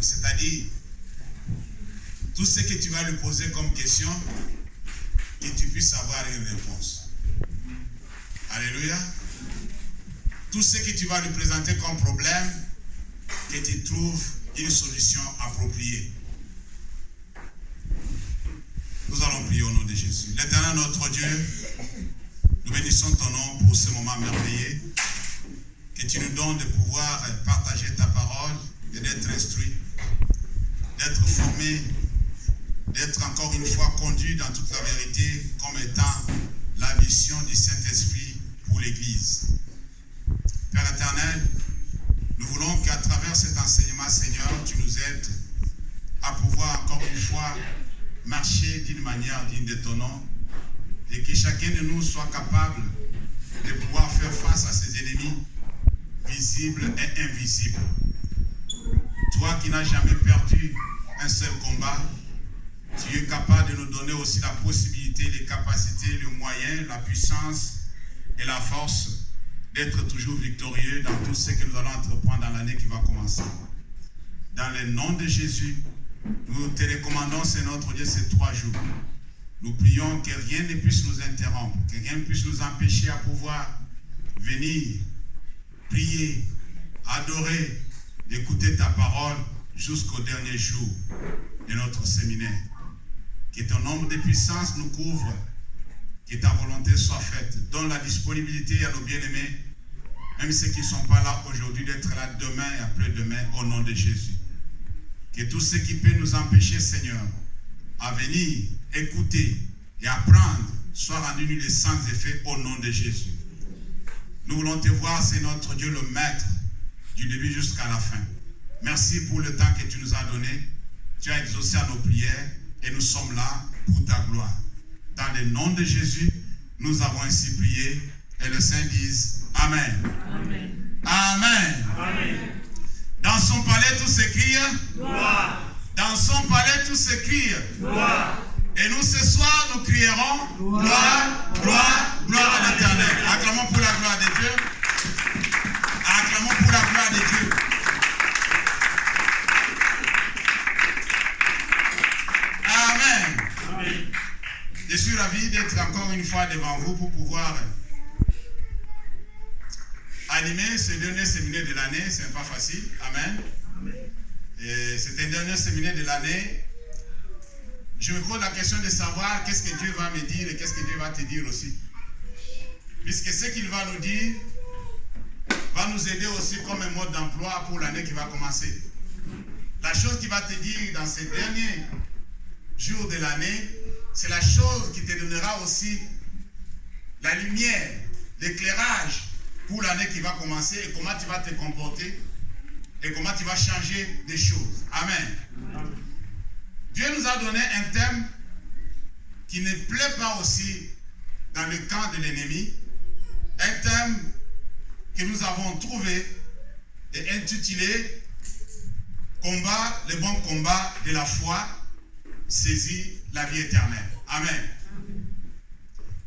c'est-à-dire tout ce que tu vas lui poser comme question, que tu puisses avoir une réponse. Alléluia. Tout ce que tu vas lui présenter comme problème, que tu trouves une solution appropriée. Nous allons prier au nom de Jésus. L'Éternel notre Dieu, nous bénissons ton nom pour ce moment merveilleux. Que tu nous donnes de pouvoir partager ta parole et d'être instruit, d'être formé, d'être encore une fois conduit dans toute la vérité comme étant la mission du Saint-Esprit pour l'Église. Père éternel, nous voulons qu'à travers cet enseignement, Seigneur, tu nous aides à pouvoir encore une fois marcher d'une manière digne de ton nom et que chacun de nous soit capable de pouvoir faire face à ses ennemis visibles et invisibles. Toi qui n'as jamais perdu un seul combat, tu es capable de nous donner aussi la possibilité, les capacités, les moyens, la puissance et la force d'être toujours victorieux dans tout ce que nous allons entreprendre dans l'année qui va commencer. Dans le nom de Jésus, nous te recommandons, c'est notre Dieu, ces 3 jours. Nous prions que rien ne puisse nous interrompre, que rien ne puisse nous empêcher à pouvoir venir, prier, adorer, écouter ta parole jusqu'au dernier jour de notre séminaire. Que ton nombre de puissances nous couvre, que ta volonté soit faite. Donne la disponibilité à nos bien-aimés, même ceux qui ne sont pas là aujourd'hui, d'être là demain et après-demain, au nom de Jésus. Que tout ce qui peut nous empêcher, Seigneur, à venir, écouter et apprendre, soit rendu nul et sans effet au nom de Jésus. Nous voulons te voir, c'est notre Dieu, le Maître, du début jusqu'à la fin. Merci pour le temps que tu nous as donné. Tu as exaucé à nos prières et nous sommes là pour ta gloire. Dans le nom de Jésus, nous avons ainsi prié et le Saint dise Amen. Amen. Amen. Amen. Dans son palais, tous s'écrient gloire. Dans son palais, tous s'écrient gloire. Et nous, ce soir, nous crierons gloire, gloire, gloire à l'Éternel. Acclamons pour la gloire de Dieu. Acclamons pour la gloire de Dieu. Amen. Amen. Je suis ravi d'être encore une fois devant vous pour pouvoir animer ce dernier séminaire de l'année. Ce n'est pas facile. Amen. C'est un dernier séminaire de l'année. Je me pose la question de savoir qu'est-ce que Dieu va me dire et qu'est-ce que Dieu va te dire aussi. Puisque ce qu'il va nous dire va nous aider aussi comme un mode d'emploi pour l'année qui va commencer. La chose qu'il va te dire dans ces derniers jours de l'année, c'est la chose qui te donnera aussi la lumière, l'éclairage pour l'année qui va commencer et comment tu vas te comporter et comment tu vas changer des choses. Amen. Amen. Dieu nous a donné un thème qui ne plaît pas aussi dans le camp de l'ennemi. Un thème que nous avons trouvé et intitulé « Combat, le bon combat de la foi, saisit la vie éternelle ». Amen.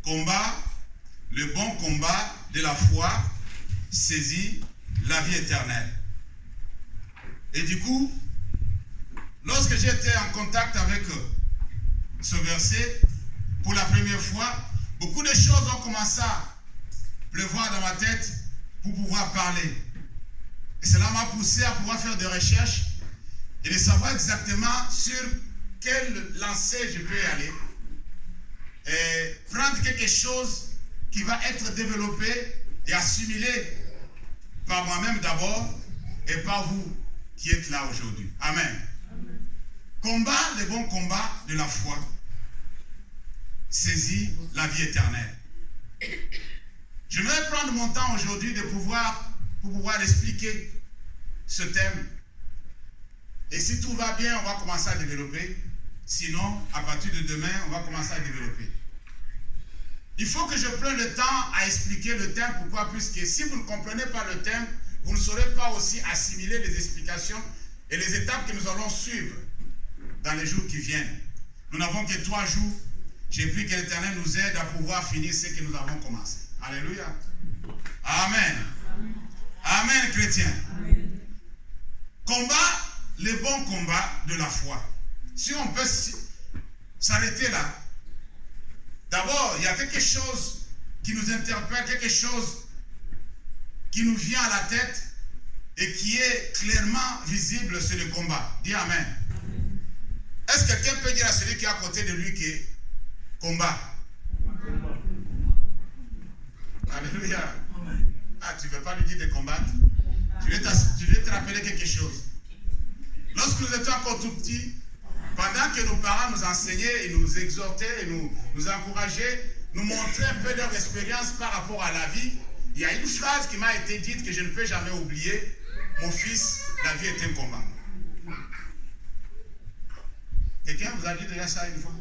Combat, le bon combat de la foi, saisit la vie éternelle. Et du coup, lorsque j'étais en contact avec ce verset, pour la première fois, beaucoup de choses ont commencé à pleuvoir dans ma tête pour pouvoir parler. Et cela m'a poussé à pouvoir faire des recherches et de savoir exactement sur quelle lancée je peux aller. Et prendre quelque chose qui va être développé et assimilé par moi-même d'abord et par vous qui êtes là aujourd'hui. Amen. Combat, le bon combat de la foi, saisit la vie éternelle. Je vais prendre mon temps aujourd'hui pour pouvoir expliquer ce thème. Et si tout va bien, on va commencer à développer. Sinon, à partir de demain, on va commencer à développer. Il faut que je prenne le temps à expliquer le thème. Pourquoi? Puisque si vous ne comprenez pas le thème, vous ne saurez pas aussi assimiler les explications et les étapes que nous allons suivre dans les jours qui viennent. Nous n'avons que 3 jours. J'ai pris que l'Éternel nous aide à pouvoir finir ce que nous avons commencé. Alléluia. Amen. Amen, chrétien. Combat, le bon combat de la foi. Si on peut s'arrêter là. D'abord, il y a quelque chose qui nous interpelle, quelque chose qui nous vient à la tête et qui est clairement visible sur le combat. Dis Amen. Est-ce que quelqu'un peut dire à celui qui est à côté de lui qui est combat? Alléluia. Ah, tu ne veux pas lui dire de combattre? Je vais te rappeler quelque chose. Lorsque nous étions encore tout petits, pendant que nos parents nous enseignaient et nous exhortaient et nous encourageaient, nous montraient un peu leur expérience par rapport à la vie, il y a une phrase qui m'a été dite que je ne peux jamais oublier. Mon fils, la vie est un combat. Quelqu'un vous a dit déjà ça une fois?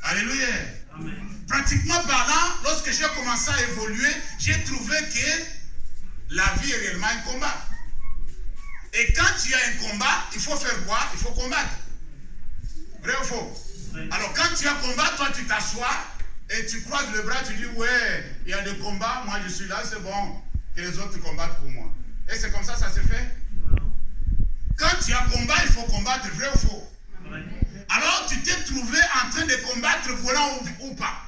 Alléluia. Amen. Pratiquement parlant, lorsque j'ai commencé à évoluer, j'ai trouvé que la vie est réellement un combat. Et quand tu as un combat, il faut faire quoi? Il faut combattre. Vrai ou faux? Oui. Alors quand tu as un combat, toi tu t'assois et tu croises le bras, tu dis ouais, il y a des combats, moi je suis là, c'est bon, que les autres combattent pour moi. Et c'est comme ça se fait? Non. Quand tu as un combat, il faut combattre, vrai ou faux? Oui. Alors tu t'es trouvé en train de combattre, voulant ou pas.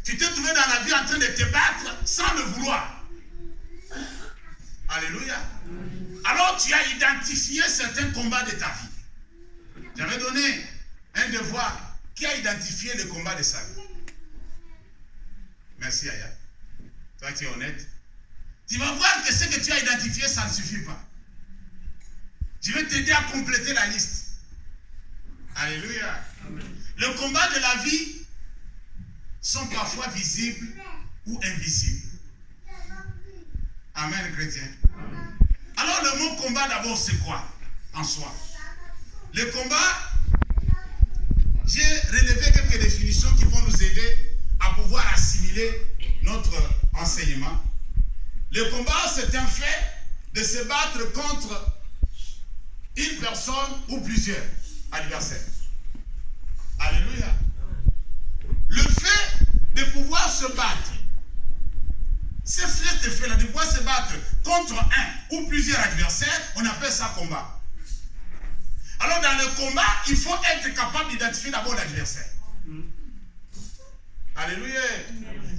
Tu t'es trouvé dans la vie en train de te battre sans le vouloir. Alléluia. Alors tu as identifié certains combats de ta vie. J'avais donné un devoir. Qui a identifié le combat de sa vie? Merci Aya. Toi tu es honnête. Tu vas voir que ce que tu as identifié, ça ne suffit pas. Je vais t'aider à compléter la liste. Alléluia. Amen. Le combat de la vie sont parfois visibles ou invisibles. Amen, chrétien. Amen. Alors le mot combat d'abord c'est quoi en soi? Le combat, j'ai relevé quelques définitions qui vont nous aider à pouvoir assimiler notre enseignement. Le combat c'est un fait de se battre contre une personne ou plusieurs adversaires. Alléluia. Le fait de pouvoir se battre, ce fait-là, de pouvoir se battre contre un ou plusieurs adversaires, on appelle ça combat. Alors dans le combat, il faut être capable d'identifier d'abord l'adversaire. Alléluia.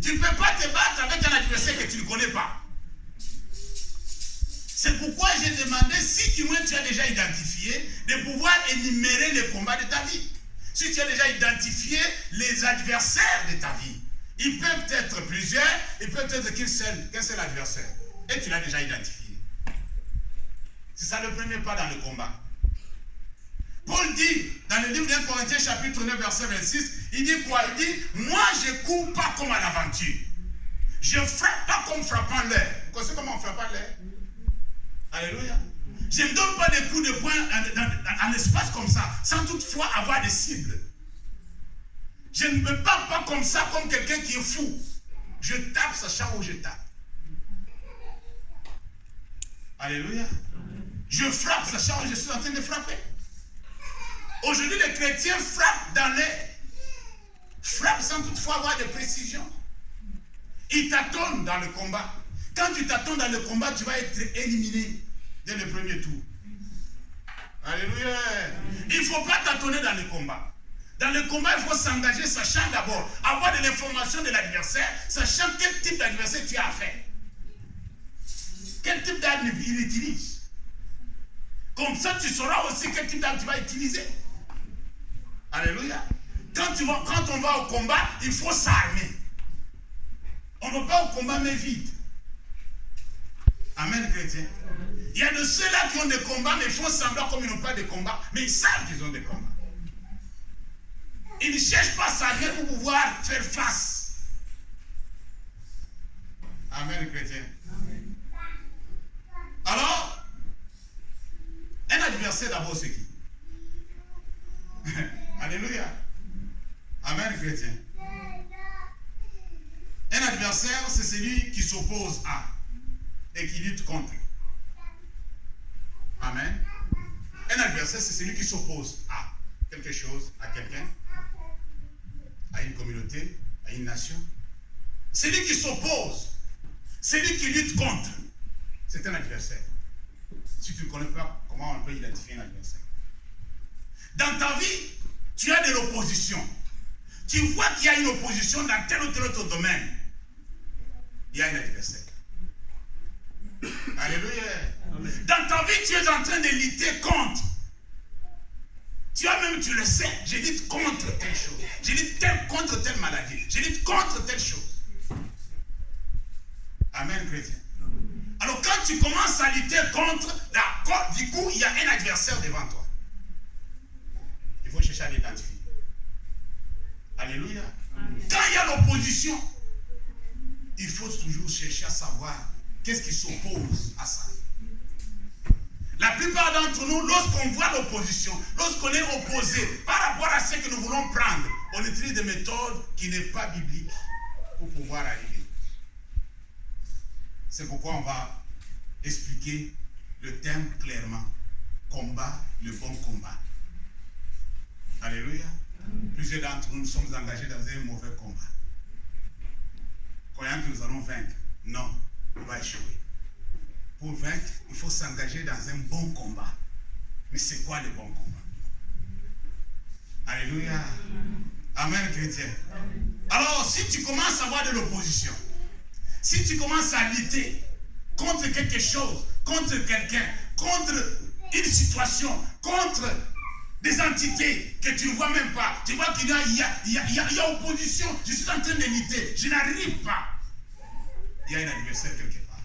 Tu ne peux pas te battre avec un adversaire que tu ne connais pas. C'est pourquoi j'ai demandé, si du moins tu as déjà identifié, de pouvoir énumérer les combats de ta vie. Si tu as déjà identifié les adversaires de ta vie, ils peuvent être plusieurs, ils peuvent être qu'un seul adversaire. Et tu l'as déjà identifié. C'est ça le premier pas dans le combat. Paul dit, dans le livre d'Un Corinthiens chapitre 9, verset 26, il dit quoi? Il dit, moi je ne cours pas comme à l'aventure. Je ne frappe pas comme frappant l'air. Vous connaissez comment on frappe l'air? Alléluia. Je ne donne pas des coups de poing en l'espace comme ça, sans toutefois avoir des cibles. Je ne me bats pas comme ça, comme quelqu'un qui est fou. Je tape, sachant où je tape. Alléluia. Je frappe, sachant où je suis en train de frapper. Aujourd'hui, les chrétiens frappent dans l'air. Frappent sans toutefois avoir de précision. Ils tâtonnent dans le combat. Quand tu tâtonnes dans le combat, tu vas être éliminé dès le premier tour. Alléluia. Il ne faut pas tâtonner dans le combat. Dans le combat, il faut s'engager, sachant d'abord, avoir de l'information de l'adversaire, sachant quel type d'adversaire tu as affaire. Quel type d'arme il utilise. Comme ça, tu sauras aussi quel type d'arme tu vas utiliser. Alléluia. Quand on va au combat, il faut s'armer. On ne va pas au combat mais vite. Amen, chrétien. Il y a de ceux-là qui ont des combats, mais ils font semblant comme ils n'ont pas de combat, mais ils savent qu'ils ont des combats. Ils ne cherchent pas à s'armer pour pouvoir faire face. Amen, chrétien. Amen. Alors, un adversaire d'abord, c'est qui? Alléluia. Amen, chrétien. Un adversaire, c'est celui qui s'oppose à et qui lutte contre. Amen. Un adversaire, c'est celui qui s'oppose à quelque chose, à quelqu'un, à une communauté, à une nation. Celui qui s'oppose, celui qui lutte contre, c'est un adversaire. Si tu ne connais pas Comment on peut identifier un adversaire? Dans ta vie, tu as de l'opposition. Tu vois qu'il y a une opposition dans tel ou tel autre domaine. Il y a un adversaire. Alléluia. Dans ta vie, tu es en train de lutter contre. Tu le sais, je lutte contre telle chose. Je lutte contre telle maladie. Je lutte contre telle chose. Amen, chrétien. Alors quand tu commences à lutter contre, du coup, il y a un adversaire devant toi. Il faut chercher à l'identifier. Alléluia. Quand il y a l'opposition, il faut toujours chercher à savoir qu'est-ce qui s'oppose à ça. La plupart d'entre nous, lorsqu'on voit l'opposition, lorsqu'on est opposé par rapport à ce que nous voulons prendre, on utilise des méthodes qui ne sont pas bibliques pour pouvoir arriver. C'est pourquoi on va expliquer le thème clairement. Combat, le bon combat. Alléluia. Plusieurs d'entre nous sommes engagés dans un mauvais combat. Croyant que nous allons vaincre. Non, on va échouer. Pour vaincre, il faut s'engager dans un bon combat. Mais c'est quoi le bon combat? Alléluia. Amen, chrétien. Alors, si tu commences à avoir de l'opposition, si tu commences à lutter contre quelque chose, contre quelqu'un, contre une situation, contre des entités que tu ne vois même pas, tu vois qu'il y a opposition, je suis en train de lutter, je n'arrive pas. Il y a un adversaire quelque part.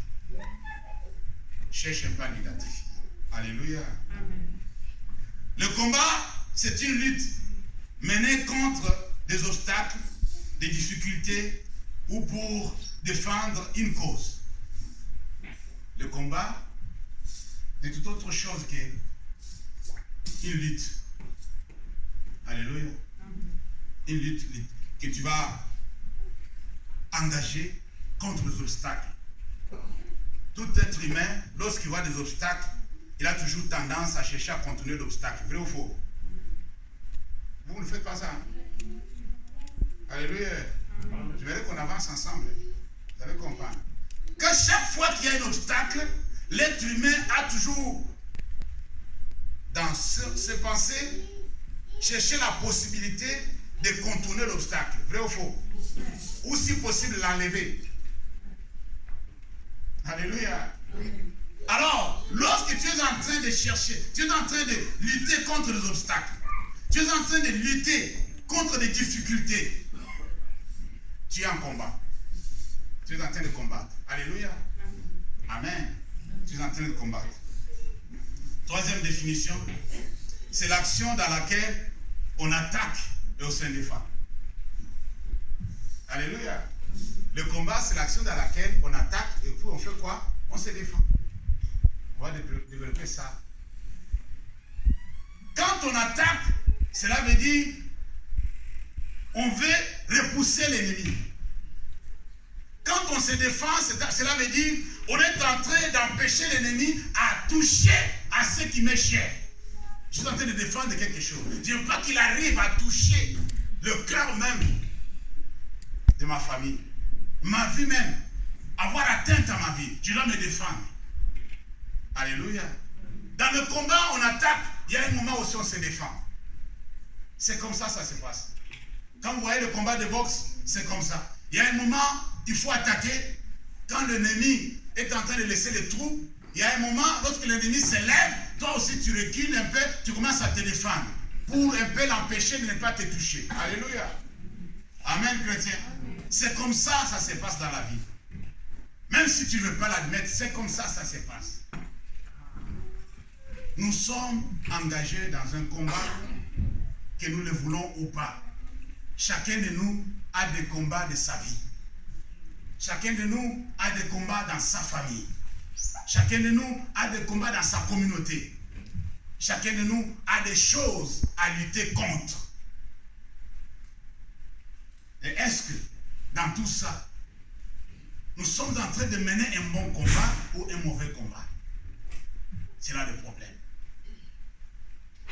Cherche pas à l'identifier. Alléluia. Le combat, c'est une lutte menée contre des obstacles, des difficultés ou pour défendre une cause. Le combat est tout autre chose qu'une lutte. Alléluia. Une lutte que tu vas engager contre les obstacles. Tout être humain, lorsqu'il voit des obstacles, il a toujours tendance à chercher à contourner l'obstacle. Vrai ou faux? Vous ne faites pas ça. Alléluia. Je verrai qu'on avance ensemble. Vous allez comprendre. Que chaque fois qu'il y a un obstacle, l'être humain a toujours, dans ses pensées, cherché la possibilité de contourner l'obstacle. Vrai ou faux? Ou si possible l'enlever. Alléluia. Alors, lorsque tu es en train de chercher, tu es en train de lutter contre les obstacles, tu es en train de lutter contre les difficultés, tu es en combat. Tu es en train de combattre. Alléluia. Amen. Tu es en train de combattre. Troisième définition, c'est l'action dans laquelle on attaque et on se défend. Alléluia. Le combat, c'est l'action dans laquelle on attaque et puis on fait quoi? On se défend. On va développer ça. Quand on attaque, cela veut dire on veut repousser l'ennemi. Quand on se défend, cela veut dire on est en train d'empêcher l'ennemi à toucher à ce qui m'est cher. Je suis en train de défendre quelque chose. Je ne veux pas qu'il arrive à toucher le cœur même de ma famille. Ma vie même, avoir atteinte à ma vie, je dois me défendre. Alléluia. Dans le combat, on attaque, il y a un moment où on se défend. C'est comme ça, ça se passe. Quand vous voyez le combat de boxe, c'est comme ça. Il y a un moment, il faut attaquer. Quand l'ennemi est en train de laisser les trous, il y a un moment, lorsque l'ennemi se lève, toi aussi tu recules un peu, tu commences à te défendre. Pour un peu l'empêcher de ne pas te toucher. Alléluia. Amen, chrétien. C'est comme ça, ça se passe dans la vie. Même si tu ne veux pas l'admettre, c'est comme ça, ça se passe. Nous sommes engagés dans un combat, que nous le voulons ou pas. Chacun de nous a des combats de sa vie. Chacun de nous a des combats dans sa famille. Chacun de nous a des combats dans sa communauté. Chacun de nous a des choses à lutter contre. Et est-ce que dans tout ça, nous sommes en train de mener un bon combat ou un mauvais combat? C'est là le problème.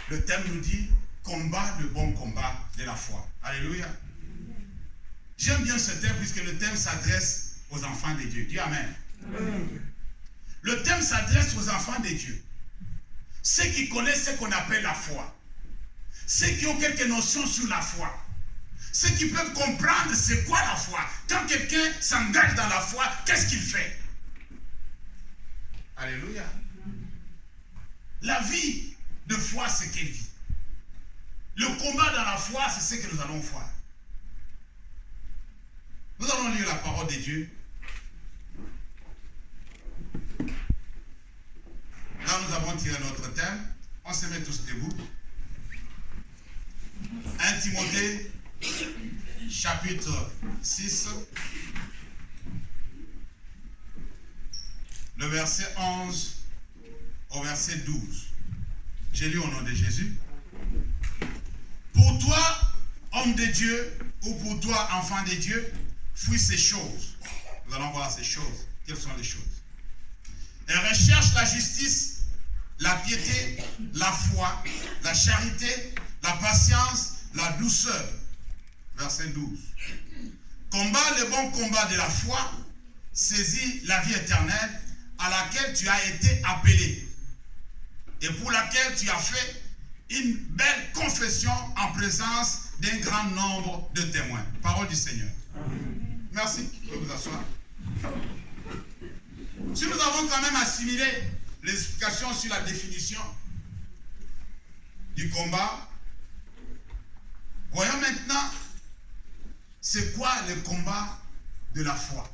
Le thème nous dit combat, le bon combat de la foi. Alléluia. J'aime bien ce thème puisque le thème s'adresse aux enfants de Dieu. Dis Amen. Le thème s'adresse aux enfants de Dieu. ceux qui connaissent ce qu'on appelle la foi, ceux qui ont quelques notions sur la foi, ceux qui peuvent comprendre c'est quoi la foi. Quand quelqu'un s'engage dans la foi, qu'est-ce qu'il fait? Alléluia. La vie de foi, c'est quelle vie? Le combat dans la foi, c'est ce que nous allons voir. Nous allons lire la parole de Dieu. Là, nous avons tiré notre thème. On se met tous debout. 1 Timothée, chapitre 6, le verset 11 au verset 12. J'ai lu au nom de Jésus. Pour toi, homme de Dieu, ou pour toi, enfant de Dieu, fuis ces choses. Nous allons voir ces choses. Quelles sont les choses? Et recherche la justice, la piété, la foi, la charité, la patience, la douceur. Verset 12. Combat le bon combat de la foi, saisis la vie éternelle à laquelle tu as été appelé et pour laquelle tu as fait une belle confession en présence d'un grand nombre de témoins. Parole du Seigneur. Amen. Merci. Vous pouvez vous asseoir. Si nous avons quand même assimilé l'explication sur la définition du combat, voyons maintenant c'est quoi le combat de la foi.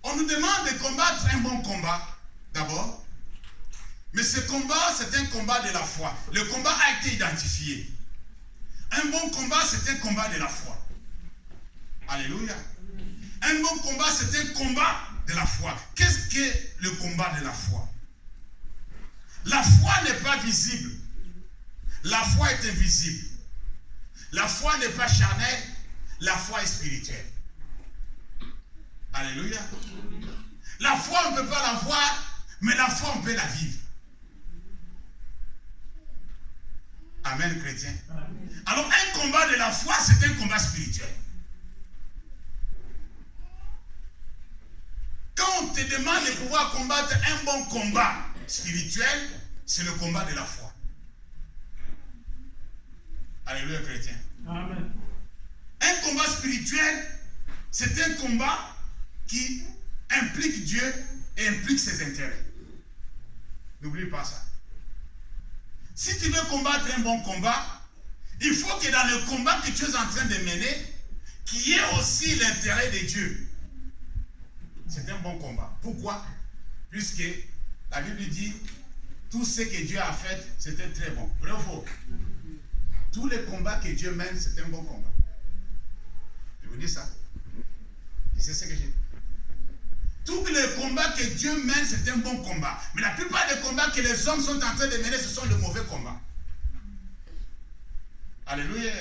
On nous demande de combattre un bon combat d'abord, mais ce combat c'est un combat de la foi. Le combat a été identifié. Un bon combat c'est un combat de la foi. Alléluia. Un bon combat c'est un combat de la foi. Qu'est-ce qu'est le combat de la foi? La foi n'est pas visible. La foi est invisible. La foi n'est pas charnelle. La foi est spirituelle. Alléluia. La foi, on ne peut pas la voir, mais la foi, on peut la vivre. Amen, chrétien. Alors, un combat de la foi, c'est un combat spirituel. Quand on te demande de pouvoir combattre un bon combat spirituel, c'est le combat de la foi. Alléluia, chrétien. Amen. Un combat spirituel, c'est un combat qui implique Dieu et implique ses intérêts. N'oublie pas ça. Si tu veux combattre un bon combat, il faut que dans le combat que tu es en train de mener, qu'il y ait aussi l'intérêt de Dieu. C'est un bon combat. Pourquoi? Puisque la Bible dit, tout ce que Dieu a fait, c'était très bon. Vrai ou faux? Tous les combats que Dieu mène, c'est un bon combat. Je vous dis ça. Et c'est ce que j'ai dit. Tous les combats que Dieu mène, c'est un bon combat. Mais la plupart des combats que les hommes sont en train de mener, ce sont de mauvais combats. Alléluia.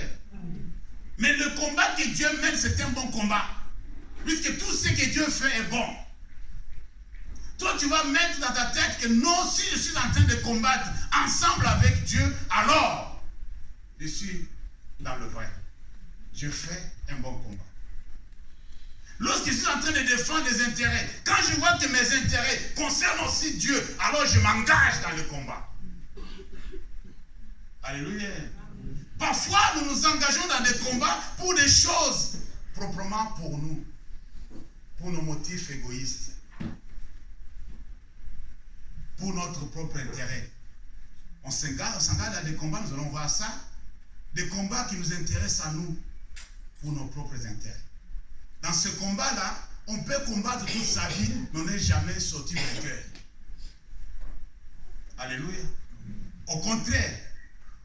Mais le combat que Dieu mène, c'est un bon combat. Puisque tout ce que Dieu fait est bon. Toi, tu vas mettre dans ta tête que non, si je suis en train de combattre ensemble avec Dieu, alors je suis dans le vrai. Je fais un bon combat. Lorsque je suis en train de défendre des intérêts, quand je vois que mes intérêts concernent aussi Dieu, alors je m'engage dans le combat. Alléluia. Parfois, nous nous engageons dans des combats pour des choses proprement pour nous, pour nos motifs égoïstes, pour notre propre intérêt. On s'engage dans des combats, nous allons voir ça, des combats qui nous intéressent à nous, pour nos propres intérêts. Dans ce combat-là, on peut combattre toute sa vie, mais on n'est jamais sorti vainqueur. Alléluia. Au contraire,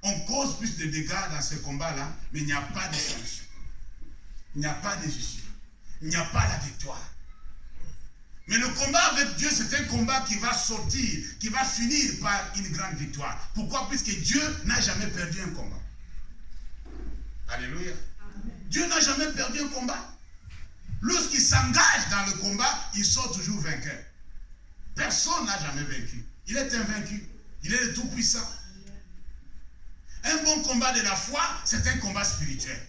on cause plus de dégâts dans ce combat-là, mais il n'y a pas de solution. Il n'y a pas de justice. Il n'y a pas la victoire. Mais le combat avec Dieu, c'est un combat qui va sortir, qui va finir par une grande victoire. Pourquoi? Puisque Dieu n'a jamais perdu un combat. Alléluia. Dieu n'a jamais perdu un combat. Lorsqu'il s'engage dans le combat, il sort toujours vainqueur. Personne n'a jamais vaincu. Il est invaincu. Il est le tout-puissant. Un bon combat de la foi, c'est un combat spirituel.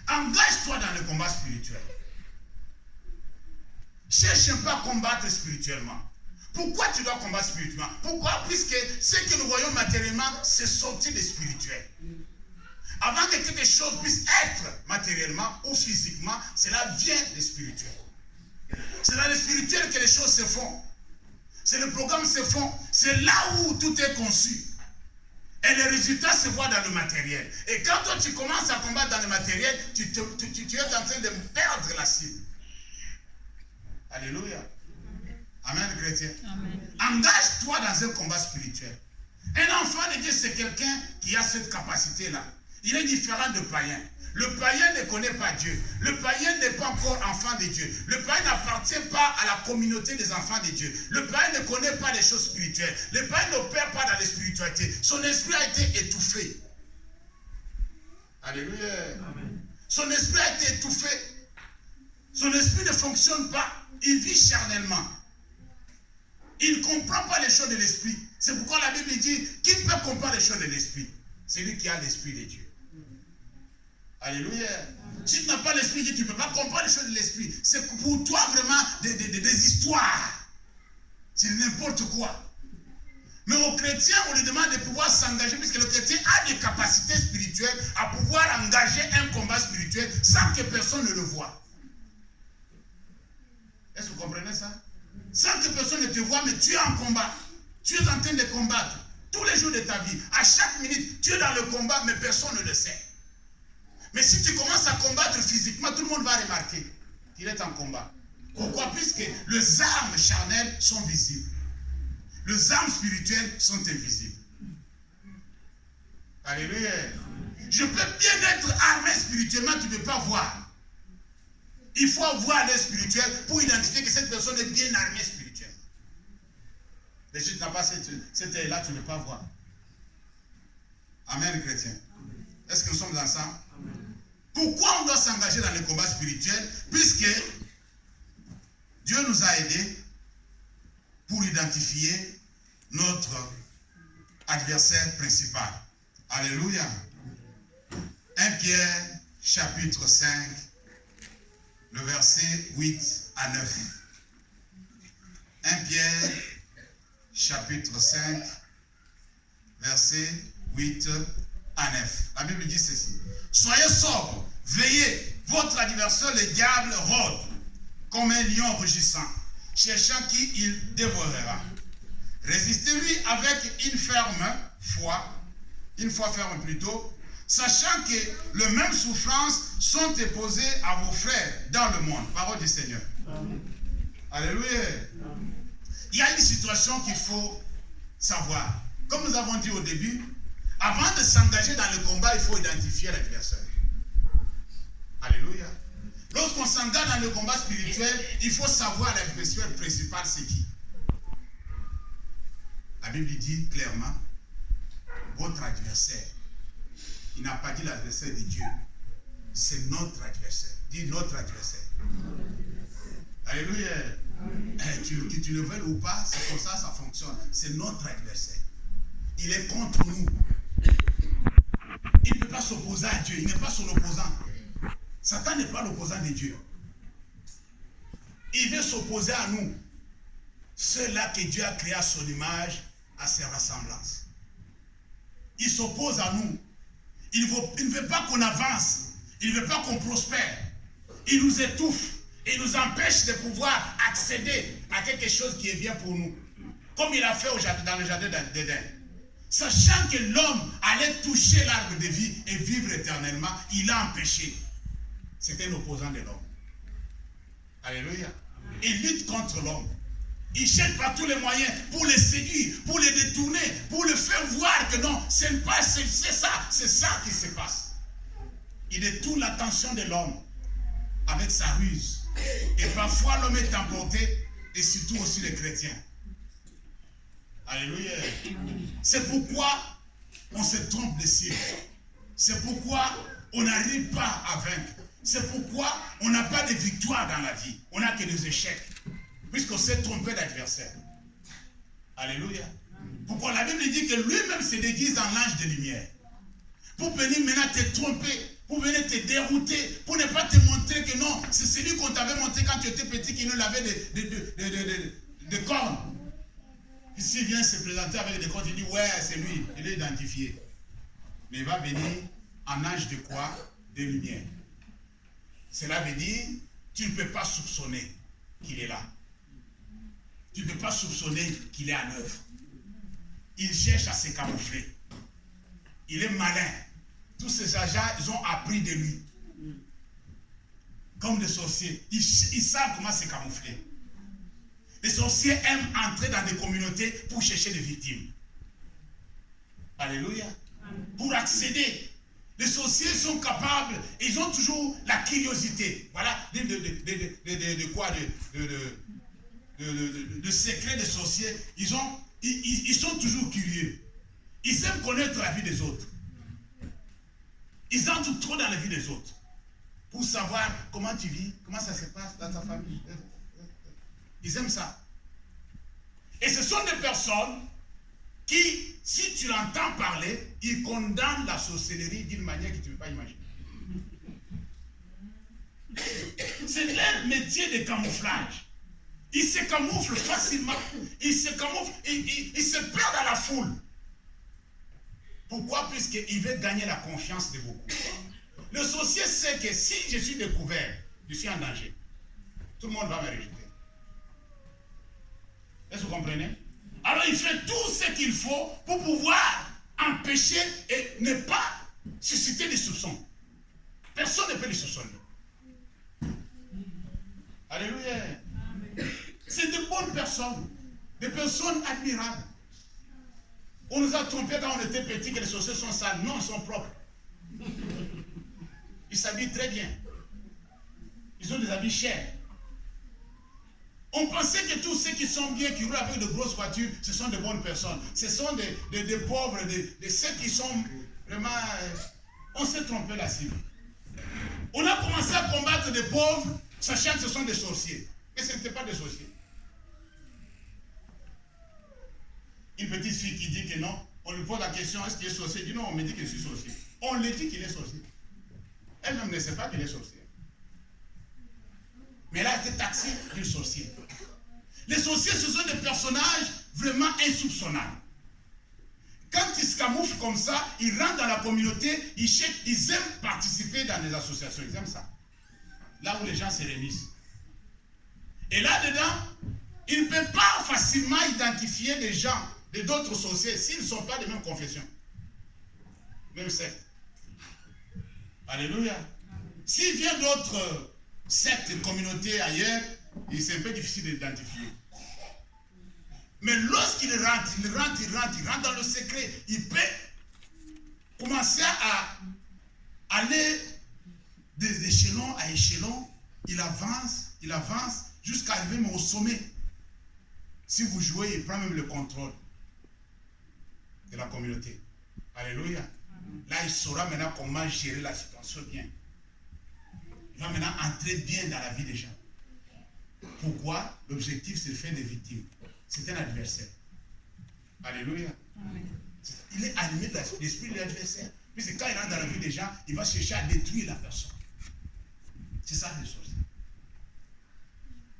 Engage-toi dans le combat spirituel. cherche pas à combattre spirituellement. Pourquoi tu dois combattre spirituellement? Pourquoi? Puisque ce que nous voyons matériellement, c'est sorti des spirituels. Avant que quelque chose puisse être matériellement ou physiquement, cela vient des spirituels. C'est dans les spirituels que les choses se font. C'est le programme se font. C'est là où tout est conçu. Et les résultats se voient dans le matériel. Et quand toi tu commences à combattre dans le matériel, tu es en train de perdre la cible. Alléluia. Amen, chrétien. Engage-toi dans un combat spirituel. Un enfant de Dieu, c'est quelqu'un qui a cette capacité-là. Il est différent de païen. Le païen ne connaît pas Dieu. Le païen n'est pas encore enfant de Dieu. Le païen n'appartient pas à la communauté des enfants de Dieu. Le païen ne connaît pas les choses spirituelles. Le païen n'opère pas dans les spiritualités. Son esprit a été étouffé. Alléluia. Amen. Son esprit a été étouffé. Son esprit ne fonctionne pas. Il vit charnellement. Il ne comprend pas les choses de l'esprit. C'est pourquoi la Bible dit, qui peut comprendre les choses de l'esprit? C'est lui qui a l'esprit de Dieu. Alléluia. Si tu n'as pas l'esprit de Dieu, tu ne peux pas comprendre les choses de l'esprit. C'est pour toi vraiment des histoires. C'est n'importe quoi. Mais aux chrétiens, on lui demande de pouvoir s'engager, puisque le chrétien a des capacités spirituelles à pouvoir engager un combat spirituel sans que personne ne le voie. Est-ce que vous comprenez ça? Sans que personne ne te voie, mais tu es en combat. Tu es en train de combattre tous les jours de ta vie. À chaque minute, tu es dans le combat, mais personne ne le sait. Mais si tu commences à combattre physiquement, tout le monde va remarquer qu'il est en combat. Pourquoi? Puisque les armes charnelles sont visibles. Les armes spirituelles sont invisibles. Alléluia. Je peux bien être armé spirituellement, tu ne peux pas voir. Il faut avoir l'œil spirituel pour identifier que cette personne est bien armée spirituellement. Mais si tu n'as pas cet œil-là, tu ne peux pas voir. Amen, chrétien. Est-ce que nous sommes ensemble? Pourquoi on doit s'engager dans le combat spirituel? Puisque Dieu nous a aidés pour identifier notre adversaire principal. Alléluia. 1 Pierre, chapitre 5, le verset 8 à 9. 1 Pierre, chapitre 5, verset 8 à 9. La Bible dit ceci. Soyez sobres, veillez, votre adversaire le diable rôde comme un lion rugissant, cherchant qui il dévorera. Résistez-lui avec une foi ferme plutôt, sachant que les mêmes souffrances sont imposées à vos frères dans le monde. Parole du Seigneur. Amen. Alléluia. Amen. Il y a une situation qu'il faut savoir. Comme nous avons dit au début, avant de s'engager dans le combat, il faut identifier l'adversaire. Alléluia. Lorsqu'on s'engage dans le combat spirituel, il faut savoir l'adversaire principal, c'est qui. La Bible dit clairement, votre adversaire. Il n'a pas dit l'adversaire de Dieu. C'est notre adversaire. Dis notre adversaire. Alléluia. Que tu le veuilles ou pas, c'est comme ça, ça fonctionne. C'est notre adversaire. Il est contre nous. Il ne peut pas s'opposer à Dieu. Il n'est pas son opposant. Satan n'est pas l'opposant de Dieu. Il veut s'opposer à nous. Ceux-là que Dieu a créé à son image, à ses ressemblances. Il s'oppose à nous. Il ne veut pas qu'on avance. Il ne veut pas qu'on prospère. Il nous étouffe. Et nous empêche de pouvoir accéder à quelque chose qui est bien pour nous. Comme il a fait dans le jardin d'Éden. Sachant que l'homme allait toucher l'arbre de vie et vivre éternellement, il a empêché. C'était un opposant de l'homme. Alléluia. Il lutte contre l'homme. Il cherche par tous les moyens pour le séduire, pour le détourner, pour le faire voir que non, c'est ça qui se passe. Il détourne l'attention de l'homme avec sa ruse. Et parfois l'homme est emporté, et surtout aussi les chrétiens. Alléluia. C'est pourquoi on se trompe de ciel. C'est pourquoi on n'arrive pas à vaincre. C'est pourquoi on n'a pas de victoire dans la vie. On n'a que des échecs. Puisqu'on s'est trompé d'adversaire. Alléluia. Pourquoi la Bible dit que lui-même se déguise en l'ange de lumière. Pour venir maintenant te tromper, pour venir te dérouter, pour ne pas te montrer que non, c'est celui qu'on t'avait montré quand tu étais petit qui nous avait des cornes. S'il vient se présenter avec des cornes, il dit ouais, c'est lui, il est identifié. Mais il va venir en âge de quoi? De lumière. Cela veut dire, tu ne peux pas soupçonner qu'il est là. Tu ne peux pas soupçonner qu'il est à l'œuvre. Il cherche à se camoufler. Il est malin. Tous ces agents, ils ont appris de lui. Comme des sorciers. Ils savent comment se camoufler. Les sorciers aiment entrer dans des communautés pour chercher des victimes. Alléluia. Pour accéder. Les sorciers sont capables, ils ont toujours la curiosité. Voilà, de quoi? De secret des sorciers. Ils sont toujours curieux. Ils aiment connaître la vie des autres. Ils entrent trop dans la vie des autres. Pour savoir comment tu vis, comment ça se passe dans ta famille. Ils aiment ça. Et ce sont des personnes qui, si tu l'entends parler, ils condamnent la sorcellerie d'une manière que tu ne peux pas imaginer. C'est leur métier de camouflage. Ils se camouflent facilement. Ils se camouflent, ils se perdent dans la foule. Pourquoi? Puisqu'il veut gagner la confiance de beaucoup. Le sorcier sait que si je suis découvert, je suis en danger. Tout le monde va me rejeter. Est-ce que vous comprenez? Alors il fait tout ce qu'il faut pour pouvoir empêcher et ne pas susciter des soupçons. Personne ne peut les soupçonner. Alléluia. C'est de bonnes personnes, des personnes admirables. On nous a trompés quand on était petits que les sorciers sont sales. Non, ils sont propres. Ils s'habillent très bien. Ils ont des habits chers. On pensait que tous ceux qui sont bien, qui roulent avec de grosses voitures, ce sont de bonnes personnes. Ce sont des pauvres, de ceux qui sont vraiment... on s'est trompé la cible. On a commencé à combattre des pauvres, sachant que ce sont des sorciers. Et ce n'était pas des sorciers. Une petite fille qui dit que non, on lui pose la question, est-ce qu'il est sorcier? Il dit non, on me dit que je suis sorcier. On lui dit qu'il est sorcier. Elle-même ne sait pas qu'il est sorcier. Mais elle a été taxée d'une sorcière. Les sorciers, ce sont des personnages vraiment insoupçonnables. Quand ils se camouflent comme ça, ils rentrent dans la communauté, ils aiment participer dans des associations. Ils aiment ça. Là où les gens se réunissent. Et là-dedans, ils ne peuvent pas facilement identifier des gens, d'autres sorciers, s'ils ne sont pas de même confession. Même secte. Alléluia. S'il vient d'autres sectes, communautés ailleurs, c'est un peu difficile d'identifier. Mais lorsqu'il rentre dans le secret, il peut commencer à aller des échelons à échelons. Il avance jusqu'à arriver au sommet. Si vous jouez, il prend même le contrôle de la communauté. Alléluia. Là, il saura maintenant comment gérer la situation bien. Il va maintenant entrer bien dans la vie des gens. Pourquoi? L'objectif, c'est de faire des victimes. C'est un adversaire. Alléluia. Il est animé de l'esprit de l'adversaire. Puisque quand il rentre dans la vie des gens, il va chercher à détruire la personne. C'est ça les choses.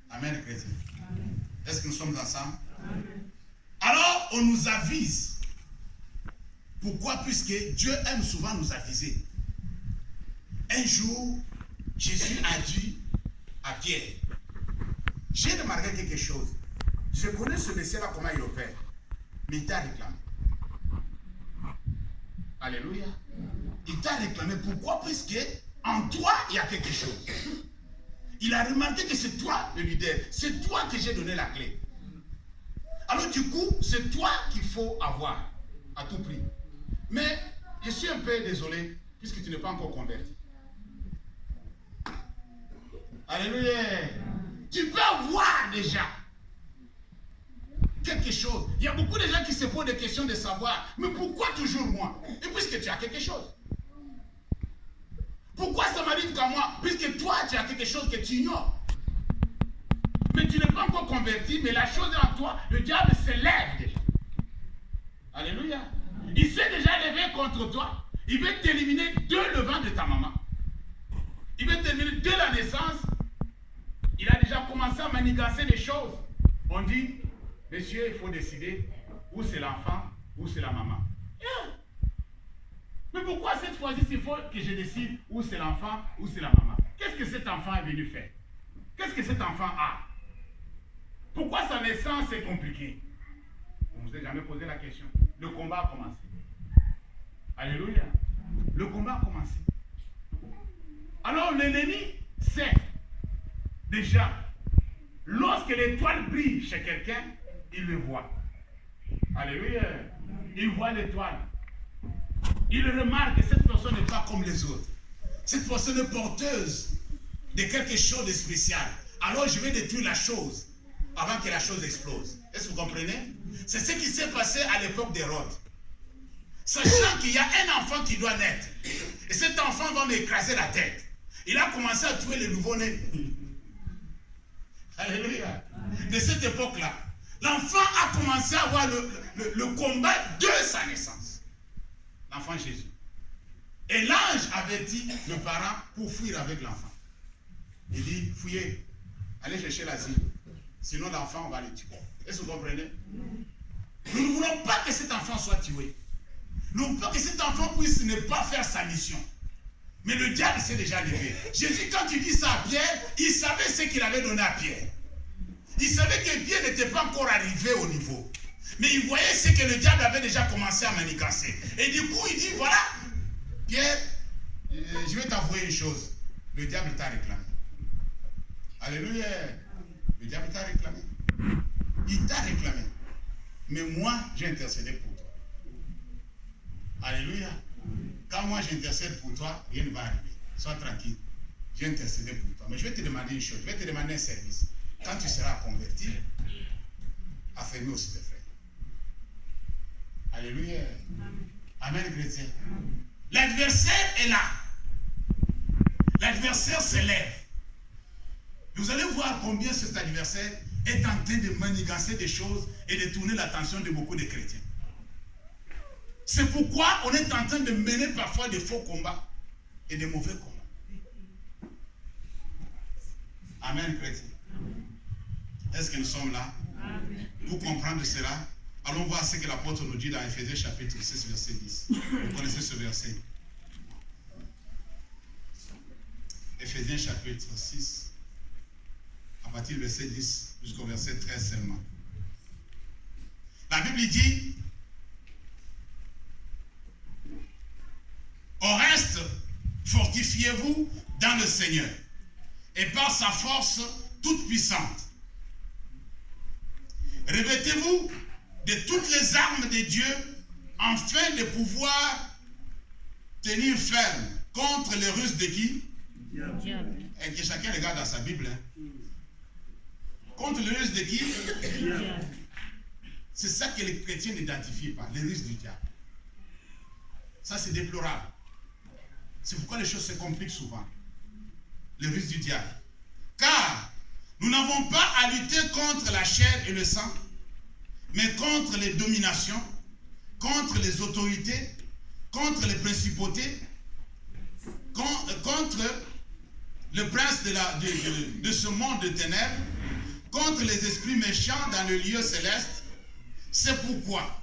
Amen, chrétien. Est-ce que nous sommes ensemble? Amen. Alors, on nous avise. Pourquoi? Puisque Dieu aime souvent nous aviser. Un jour, Jésus a dit à Pierre, j'ai remarqué quelque chose. Je connais ce monsieur-là, comment il opère. Mais il t'a réclamé. Alléluia. Il t'a réclamé. Pourquoi? Puisque en toi, il y a quelque chose. Il a remarqué que c'est toi le leader. C'est toi que j'ai donné la clé. Alors du coup, c'est toi qu'il faut avoir à tout prix. Mais je suis un peu désolé, puisque tu n'es pas encore converti. Alléluia. Tu peux avoir déjà quelque chose. Il y a beaucoup de gens qui se posent des questions de savoir, mais pourquoi toujours moi? Et puisque tu as quelque chose. Pourquoi ça m'arrive qu'à moi? Puisque toi, tu as quelque chose que tu ignores. Mais tu n'es pas encore converti, mais la chose est en toi. Le diable se lève déjà. Alléluia. Il s'est déjà levé contre toi. Il veut t'éliminer de le ventre de ta maman. terminer dès la naissance, il a déjà commencé à manigancer des choses. On dit, monsieur, il faut décider où c'est l'enfant, où c'est la maman. Yeah. Mais pourquoi cette fois-ci, il faut que je décide où c'est l'enfant, où c'est la maman? Qu'est-ce que cet enfant est venu faire? Qu'est-ce que cet enfant a? Pourquoi sa naissance est compliquée? On ne vous a jamais posé la question. Le combat a commencé. Alléluia. Le combat a commencé. Alors l'ennemi sait déjà, lorsque l'étoile brille chez quelqu'un, il le voit. Alléluia. Il voit l'étoile. Il remarque que cette personne n'est pas comme les autres. Cette personne est porteuse de quelque chose de spécial. Alors je vais détruire la chose avant que la chose explose. Est-ce que vous comprenez? C'est ce qui s'est passé à l'époque d'Hérode. Sachant qu'il y a un enfant qui doit naître. Et cet enfant va m'écraser la tête. Il a commencé à tuer les nouveau-nés. Alléluia. De cette époque-là, l'enfant a commencé à avoir le combat de sa naissance. L'enfant Jésus. Et l'ange avertit le parent pour fuir avec l'enfant. Il dit, fuyez, allez chercher l'asile. Sinon l'enfant, on va le tuer. Est-ce que vous comprenez? Nous ne voulons pas que cet enfant soit tué. Nous ne voulons pas que cet enfant puisse ne pas faire sa mission. Mais le diable s'est déjà levé. Jésus, quand il dit ça à Pierre, il savait ce qu'il avait donné à Pierre. Il savait que Pierre n'était pas encore arrivé au niveau. Mais il voyait ce que le diable avait déjà commencé à manigancer. Et du coup, il dit, voilà, Pierre, je vais t'avouer une chose. Le diable t'a réclamé. Alléluia. Le diable t'a réclamé. Il t'a réclamé. Mais moi, j'ai intercédé pour toi. Alléluia. Quand moi j'intercède pour toi, rien ne va arriver. Sois tranquille. J'ai intercédé pour toi. Mais je vais te demander une chose. Je vais te demander un service. Quand tu seras converti, affermis aussi tes frères. Alléluia. Amen, chrétien. L'adversaire est là. L'adversaire s'élève. Vous allez voir combien cet adversaire est en train de manigancer des choses et de tourner l'attention de beaucoup de chrétiens. C'est pourquoi on est en train de mener parfois des faux combats et des mauvais combats. Amen, chrétien. Est-ce que nous sommes là? Pour comprendre cela, allons voir ce que l'apôtre nous dit dans Éphésiens chapitre 6, verset 10. Vous connaissez ce verset? Éphésiens chapitre 6, à partir du verset 10 jusqu'au verset 13 seulement. La Bible dit, au reste, fortifiez-vous dans le Seigneur et par sa force toute puissante. Revêtez-vous de toutes les armes de Dieu afin de pouvoir tenir ferme contre les ruses de qui? Et que chacun regarde dans sa Bible. Contre les ruses de qui? C'est ça que les chrétiens n'identifient pas, les ruses du diable. Ça, c'est déplorable. C'est pourquoi les choses se compliquent souvent. Les ruses du diable. Car nous n'avons pas à lutter contre la chair et le sang, mais contre les dominations, contre les autorités, contre les principautés, contre le prince de ce monde de ténèbres, contre les esprits méchants dans le lieu céleste. C'est pourquoi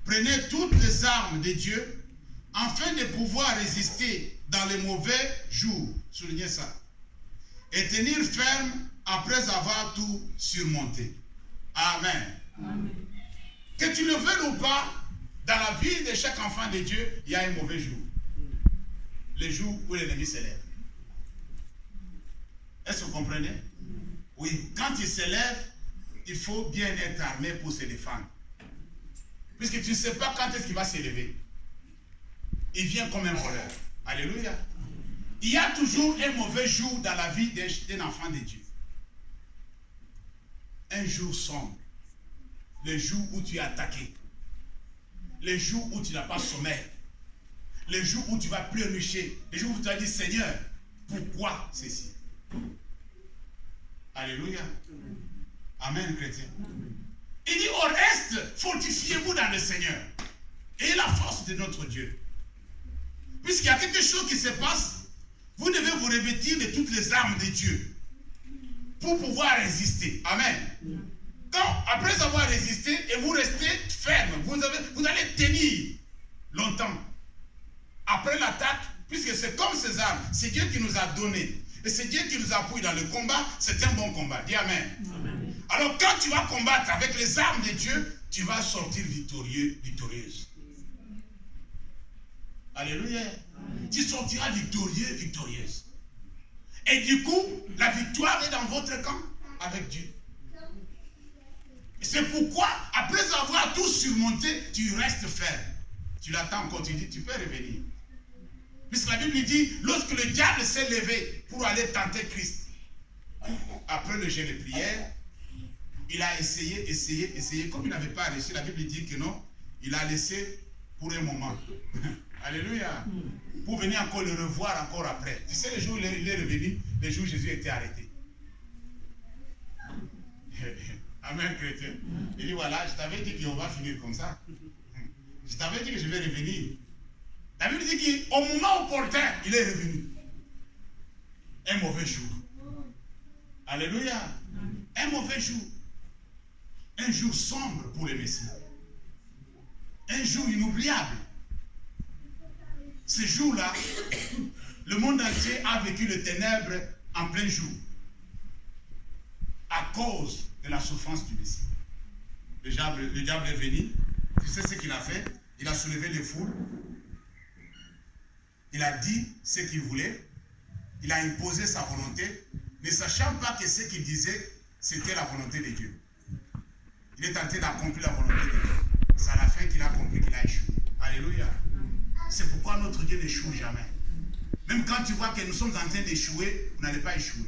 prenez toutes les armes de Dieu afin de pouvoir résister dans les mauvais jours. Soulignez ça. Et tenir ferme après avoir tout surmonté. Amen. Amen. Que tu le veuilles ou pas, dans la vie de chaque enfant de Dieu, il y a un mauvais jour. Le jour où l'ennemi s'élève. Est-ce que vous comprenez? Oui. Quand il s'élève, il faut bien être armé pour se défendre. Puisque tu ne sais pas quand est-ce qu'il va s'élever. Il vient comme un voleur. Alléluia. Il y a toujours un mauvais jour dans la vie d'un enfant de Dieu. Un jour sombre. Le jour où tu es attaqué. Le jour où tu n'as pas sommeil. Le jour où tu vas pleurnicher. Le jour où tu vas dire, Seigneur, pourquoi ceci? Alléluia. Amen, chrétien. Il dit, au reste, fortifiez-vous dans le Seigneur. Et la force de notre Dieu. Puisqu'il y a quelque chose qui se passe, vous devez vous revêtir de toutes les armes de Dieu pour pouvoir résister. Amen. Quand, après avoir résisté, et vous restez ferme, vous allez tenir longtemps. Après l'attaque, puisque c'est comme ces armes, c'est Dieu qui nous a donné. Et c'est Dieu qui nous appuie dans le combat, c'est un bon combat. Dis Amen. Amen. Alors quand tu vas combattre avec les armes de Dieu, tu vas sortir victorieux, victorieuse. Alléluia. Amen. Tu sortiras victorieux, victorieuse. Et du coup, la victoire est dans votre camp avec Dieu. C'est pourquoi, après avoir tout surmonté, tu restes ferme. Tu l'attends encore, tu dis, tu peux revenir. Puisque la Bible dit, lorsque le diable s'est levé pour aller tenter Christ, après le jeûne de prière, il a essayé. Comme il n'avait pas réussi, la Bible dit que non, il a laissé pour un moment. Alléluia. Pour venir encore le revoir encore après. Tu sais, le jour où il est revenu, le jour où Jésus était arrêté. Amen, chrétien. Il dit, voilà, je t'avais dit qu'on va finir comme ça. Je t'avais dit que je vais revenir. La Bible dit qu'au moment opportun, il est revenu. Un mauvais jour. Alléluia. Un mauvais jour. Un jour sombre pour les Messies. Un jour inoubliable. Ce jour-là, le monde entier a vécu le ténèbre en plein jour. À cause de la souffrance du Messie. Le diable est venu. Tu sais ce qu'il a fait? Il a soulevé les foules. Il a dit ce qu'il voulait. Il a imposé sa volonté, ne sachant pas que ce qu'il disait, c'était la volonté de Dieu. Il est tenté d'accomplir la volonté de Dieu. C'est à la fin qu'il a compris qu'il a échoué. Alléluia. C'est pourquoi notre Dieu n'échoue jamais. Même quand tu vois que nous sommes en train d'échouer, vous n'allez pas échouer.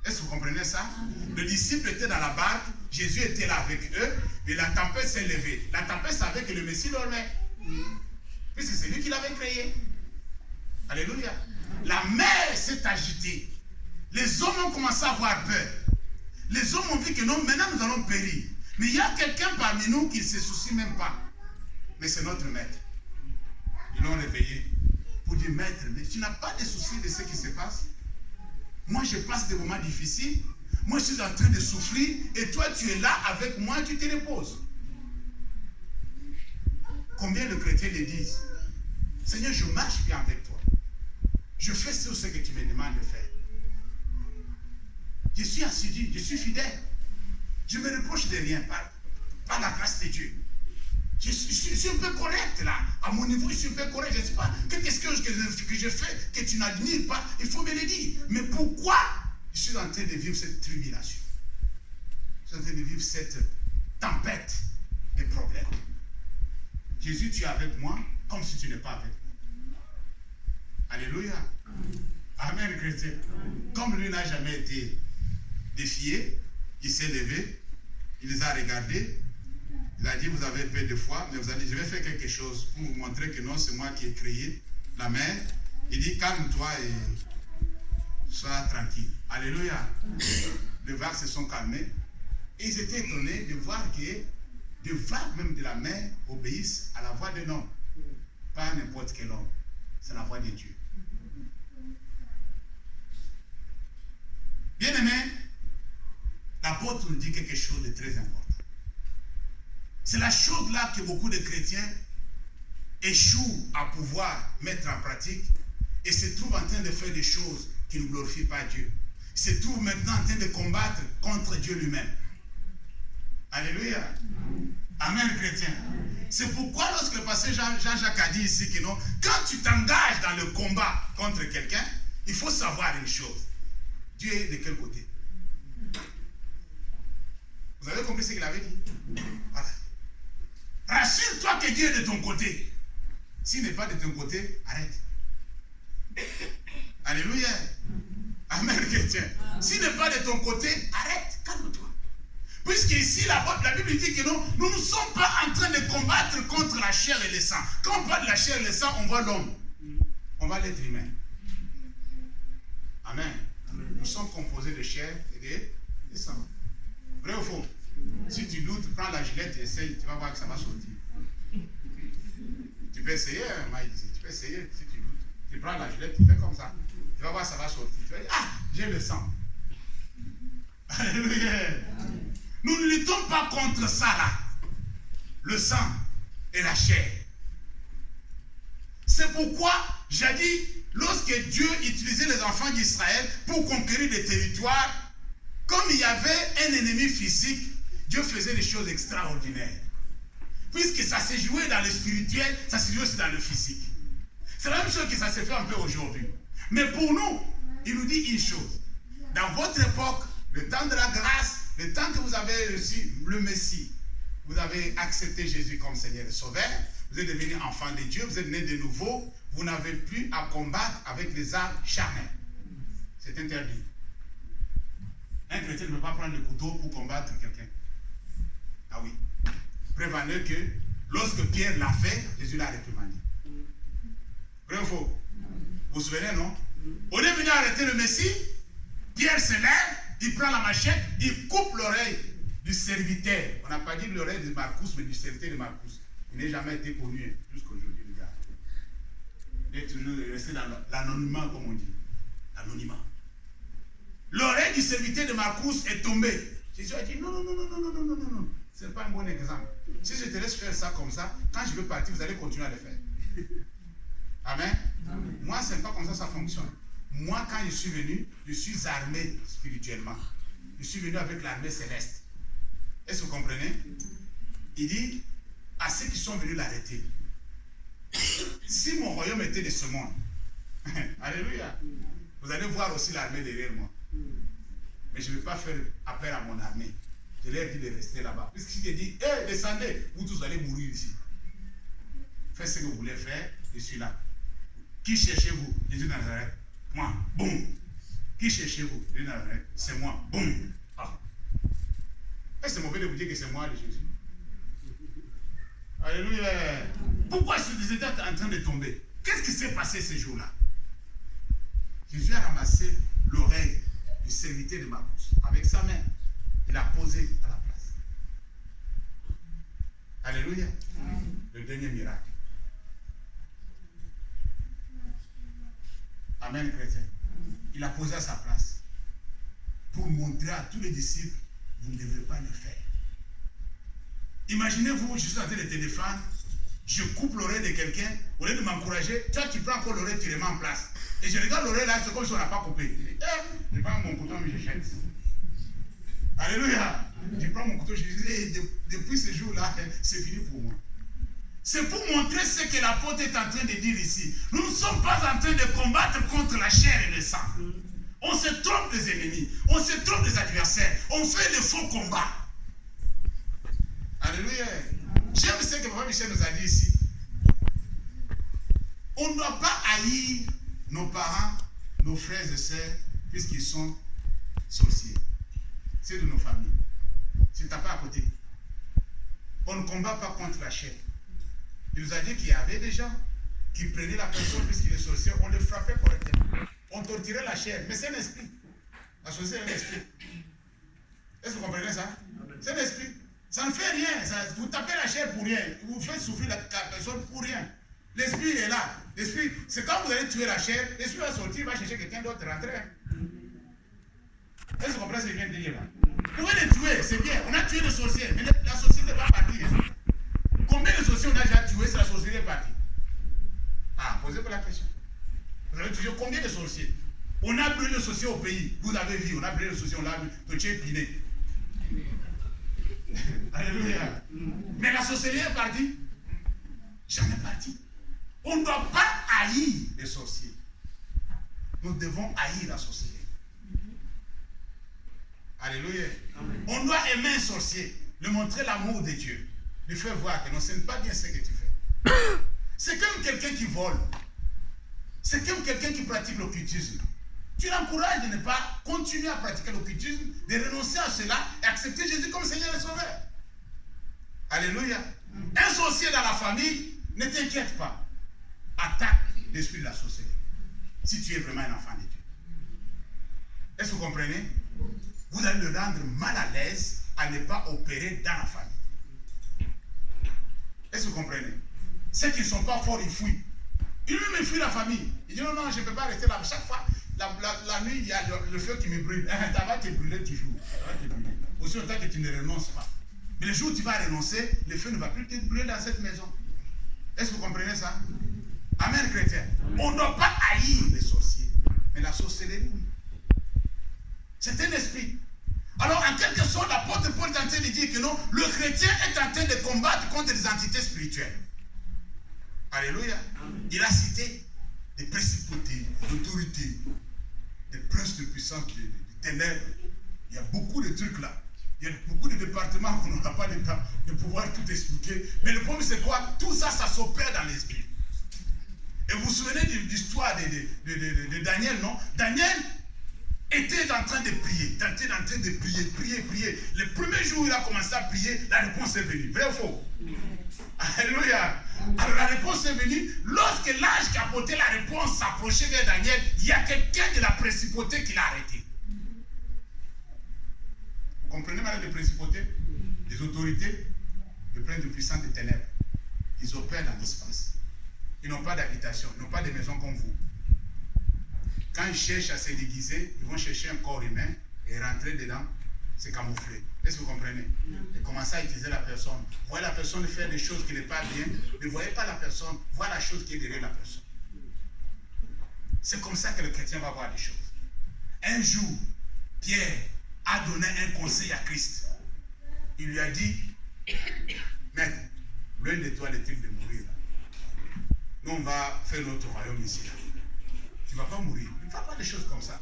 Est-ce que vous comprenez ça? Le disciple était dans la barque, Jésus était là avec eux, et la tempête s'est levée. La tempête savait que le Messie dormait. Puisque c'est lui qui l'avait créé. Alléluia. La mer s'est agitée. Les hommes ont commencé à avoir peur. Les hommes ont vu que non, maintenant nous allons périr. Mais il y a quelqu'un parmi nous qui ne se soucie même pas. Mais c'est notre maître. Ils l'ont réveillé pour dire, maître, mais tu n'as pas de soucis de ce qui se passe? Moi, je passe des moments difficiles. Moi, je suis en train de souffrir. Et toi, tu es là avec moi, tu te reposes. Combien de chrétiens le disent? Seigneur, je marche bien avec toi. Je fais ce que tu me demandes de faire. Je suis assidu, je suis fidèle. Je me reproche de rien par la grâce de Dieu. Je suis un peu correct là. À mon niveau, je suis un peu correct. Je ne sais pas. Qu'est-ce que je fais que tu n'admires pas? Il faut me le dire. Mais pourquoi je suis en train de vivre cette tribulation? Je suis en train de vivre cette tempête de problèmes. Jésus, tu es avec moi comme si tu n'es pas avec moi. Alléluia. Amen, chrétien. Comme lui n'a jamais été défié, il s'est levé, il les a regardés, il a dit, vous avez peu de foi, mais vous allez, je vais faire quelque chose pour vous montrer que non, c'est moi qui ai créé la mer. Il dit, calme-toi et sois tranquille. Alléluia. Les vagues se sont calmées. Et ils étaient étonnés de voir que des vagues même de la mer obéissent à la voix d'un homme. Pas n'importe quel homme. C'est la voix de Dieu. Bien-aimé, l'apôtre nous dit quelque chose de très important. C'est la chose là que beaucoup de chrétiens échouent à pouvoir mettre en pratique et se trouvent en train de faire des choses qui ne glorifient pas Dieu. Ils se trouvent maintenant en train de combattre contre Dieu lui-même. Alléluia. Amen, chrétien. C'est pourquoi lorsque le pasteur Jean-Jacques a dit ici que non, quand tu t'engages dans le combat contre quelqu'un, il faut savoir une chose. Dieu est de quel côté? Vous avez compris ce qu'il avait dit? Voilà. Rassure-toi que Dieu est de ton côté. S'il n'est pas de ton côté, arrête. Alléluia. Amen, chrétien. S'il n'est pas de ton côté, arrête, calme-toi. Puisqu'ici, la Bible dit que non, nous ne sommes pas en train de combattre contre la chair et le sang. Quand on parle de la chair et le sang, on voit l'homme. On voit l'être humain. Amen. Nous sommes composés de chair et de sang. Vrai ou faux? Si tu doutes, prends la gilette et essaye, tu vas voir que ça va sortir. Tu peux essayer, Maïs, tu peux essayer si tu doutes. Tu prends la gilette, tu fais comme ça. Tu vas voir, ça va sortir. Tu vas dire, ah, j'ai le sang. Alléluia. Nous ne luttons pas contre ça là. Le sang et la chair. C'est pourquoi, j'ai dit, lorsque Dieu utilisait les enfants d'Israël pour conquérir des territoires, comme il y avait un ennemi physique, Dieu faisait des choses extraordinaires. Puisque ça s'est joué dans le spirituel, ça s'est joué aussi dans le physique. C'est la même chose que ça s'est fait un peu aujourd'hui. Mais pour nous, il nous dit une chose. Dans votre époque, le temps de la grâce, le temps que vous avez reçu le Messie, vous avez accepté Jésus comme Seigneur et Sauveur, vous êtes devenu enfant de Dieu, vous êtes né de nouveau, vous n'avez plus à combattre avec les armes charnelles. C'est interdit. Un chrétien ne peut pas prendre le couteau pour combattre quelqu'un. Ah oui. Prévenez que lorsque Pierre l'a fait, Jésus l'a réprimandé. Vrai ou faux? Vous vous souvenez, non? On est venu arrêter le Messie, Pierre se lève, il prend la machette, il coupe l'oreille du serviteur. On n'a pas dit l'oreille de Marcus, mais du serviteur de Marcus. Il n'a jamais été connu jusqu'à aujourd'hui, le gars. Il est toujours resté dans l'anonymat, comme on dit. L'anonymat. L'oreille du serviteur de Marcus est tombée. Jésus a dit non. Ce n'est pas un bon exemple. Si je te laisse faire ça comme ça, quand je veux partir, vous allez continuer à le faire. Amen. Amen. Moi, ce n'est pas comme ça ça fonctionne. Moi, quand je suis venu, je suis armé spirituellement. Je suis venu avec l'armée céleste. Est-ce que vous comprenez? Il dit à ceux qui sont venus l'arrêter, si mon royaume était de ce monde, alléluia, vous allez voir aussi l'armée derrière moi. Mais je ne vais pas faire appel à mon armée. Je leur dis de rester là-bas. Puisqu'il dit, hé, descendez, vous tous allez mourir ici. Faites ce que vous voulez faire, je suis là. Qui cherchez-vous? Jésus de Nazareth. Moi, boum. Qui cherchez-vous? Jésus de Nazareth. C'est moi, boum. Ah. Et c'est mauvais de vous dire que c'est moi, le Jésus. Alléluia. Pourquoi ils étaient en train de tomber? Qu'est-ce qui s'est passé ce jour-là? Jésus a ramassé l'oreille du serviteur de Marcus avec sa main. Il l'a posé à la place. Alléluia. Le dernier miracle. Amen, chrétien. Il l'a posé à sa place pour montrer à tous les disciples, vous ne devrez pas le faire. Imaginez-vous, je suis en train de te défendre, je coupe l'oreille de quelqu'un, au lieu de m'encourager, toi tu prends encore l'oreille, tu le mets en place. Et je regarde l'oreille là, c'est comme si on n'a pas coupé. Je prends mon couteau, mais je jette. Alléluia. Je prends mon couteau, je dis, depuis ce jour-là, c'est fini pour moi. C'est pour montrer ce que l'apôtre est en train de dire ici. Nous ne sommes pas en train de combattre contre la chair et le sang. On se trompe des ennemis, on se trompe des adversaires, on fait de faux combats. Alléluia. J'aime ce que Papa Michel nous a dit ici. On ne doit pas haïr nos parents, nos frères et sœurs, puisqu'ils sont sorciers. C'est de nos familles. C'est ta part à côté. On ne combat pas contre la chair. Il nous a dit qu'il y avait des gens qui prenaient la personne puisqu'il est sorcier, on le frappait correctement. On torturait la chair, mais c'est un esprit. La sorcière est un esprit. Est-ce que vous comprenez ça? C'est un esprit. Ça ne fait rien. Vous tapez la chair pour rien. Vous faites souffrir la personne pour rien. L'esprit est là. L'esprit, c'est quand vous allez tuer la chair, l'esprit va sortir, il va chercher quelqu'un d'autre rentrer. Est-ce que vous comprenez ce que je viens de dire là? Vous pouvez les tuer, c'est bien. On a tué le sorcier, mais la sorcière n'est pas partie. Combien de sorciers on a déjà tué, c'est la sorcière est partie? Ah, posez-vous la question. Vous avez tué combien de sorciers? On a brûlé le sorcier au pays. Vous avez vu, on a brûlé le sorcier, on l'a vu. Le tuer piné. Alléluia. Mais la sorcellerie est partie? Jamais partie. On ne doit pas haïr les sorciers. Nous devons haïr la sorcellerie. Alléluia. Amen. On doit aimer un sorcier, lui montrer l'amour de Dieu, lui faire voir que non, ce n'est pas bien ce que tu fais. C'est comme quelqu'un qui vole. C'est comme quelqu'un qui pratique l'occultisme. Tu l'encourages de ne pas continuer à pratiquer l'occultisme, de renoncer à cela et accepter Jésus comme Seigneur et Sauveur. Alléluia. Un sorcier dans la famille, ne t'inquiète pas. Attaque l'esprit de la sorcellerie. Si tu es vraiment un enfant de Dieu. Est-ce que vous comprenez? Vous allez le rendre mal à l'aise à ne pas opérer dans la famille. Est-ce que vous comprenez? Ceux qui ne sont pas forts, ils fuient. Il veut me fuir la famille. Il dit non, non, je ne peux pas rester là. Chaque fois, la nuit, il y a le feu qui me brûle. Ça va te brûler toujours. Ça va te brûler. Aussi longtemps que tu ne renonces pas. Mais le jour où tu vas renoncer, le feu ne va plus te brûler dans cette maison. Est-ce que vous comprenez ça? Amen, chrétien. On ne doit pas haïr les sorciers. Mais la sorcellerie, oui. C'est un esprit. Alors, en quelque sorte, l'apôtre Paul est en train de dire que non, le chrétien est en train de combattre contre des entités spirituelles. Alléluia. Il a cité des principautés, d'autorités, des princes de puissance, des ténèbres. Il y a beaucoup de trucs là. Il y a beaucoup de départements qu'on n'aura pas le temps de pouvoir tout expliquer. Mais le problème, c'est quoi? Tout ça, ça s'opère dans l'esprit. Et vous vous souvenez de l'histoire de Daniel, non? Daniel était en train de prier. Il était en train de prier. Le premier jour où il a commencé à prier, la réponse est venue. Vrai ou faux? Alléluia. Alors la réponse est venue. Lorsque l'ange qui a porté la réponse s'approchait vers Daniel, il y a quelqu'un de la principauté qui l'a arrêté. Vous comprenez maintenant les principautés? Les autorités, le prince de puissance des ténèbres. Ils opèrent dans l'espace. Ils n'ont pas d'habitation, ils n'ont pas de maison comme vous. Quand ils cherchent à se déguiser, ils vont chercher un corps humain et rentrer dedans, c'est camouflé. Est-ce que vous comprenez? Et commencer à utiliser la personne. Vous voyez la personne faire des choses qui n'est pas bien, ne voyez pas la personne, voyez la chose qui est derrière la personne. C'est comme ça que le chrétien va voir les choses. Un jour, Pierre a donné un conseil à Christ. Il lui a dit, maître, l'un de toi est-il de mourir? Nous, on va faire notre royaume ici. Tu ne vas pas mourir. Il ne fait pas des choses comme ça.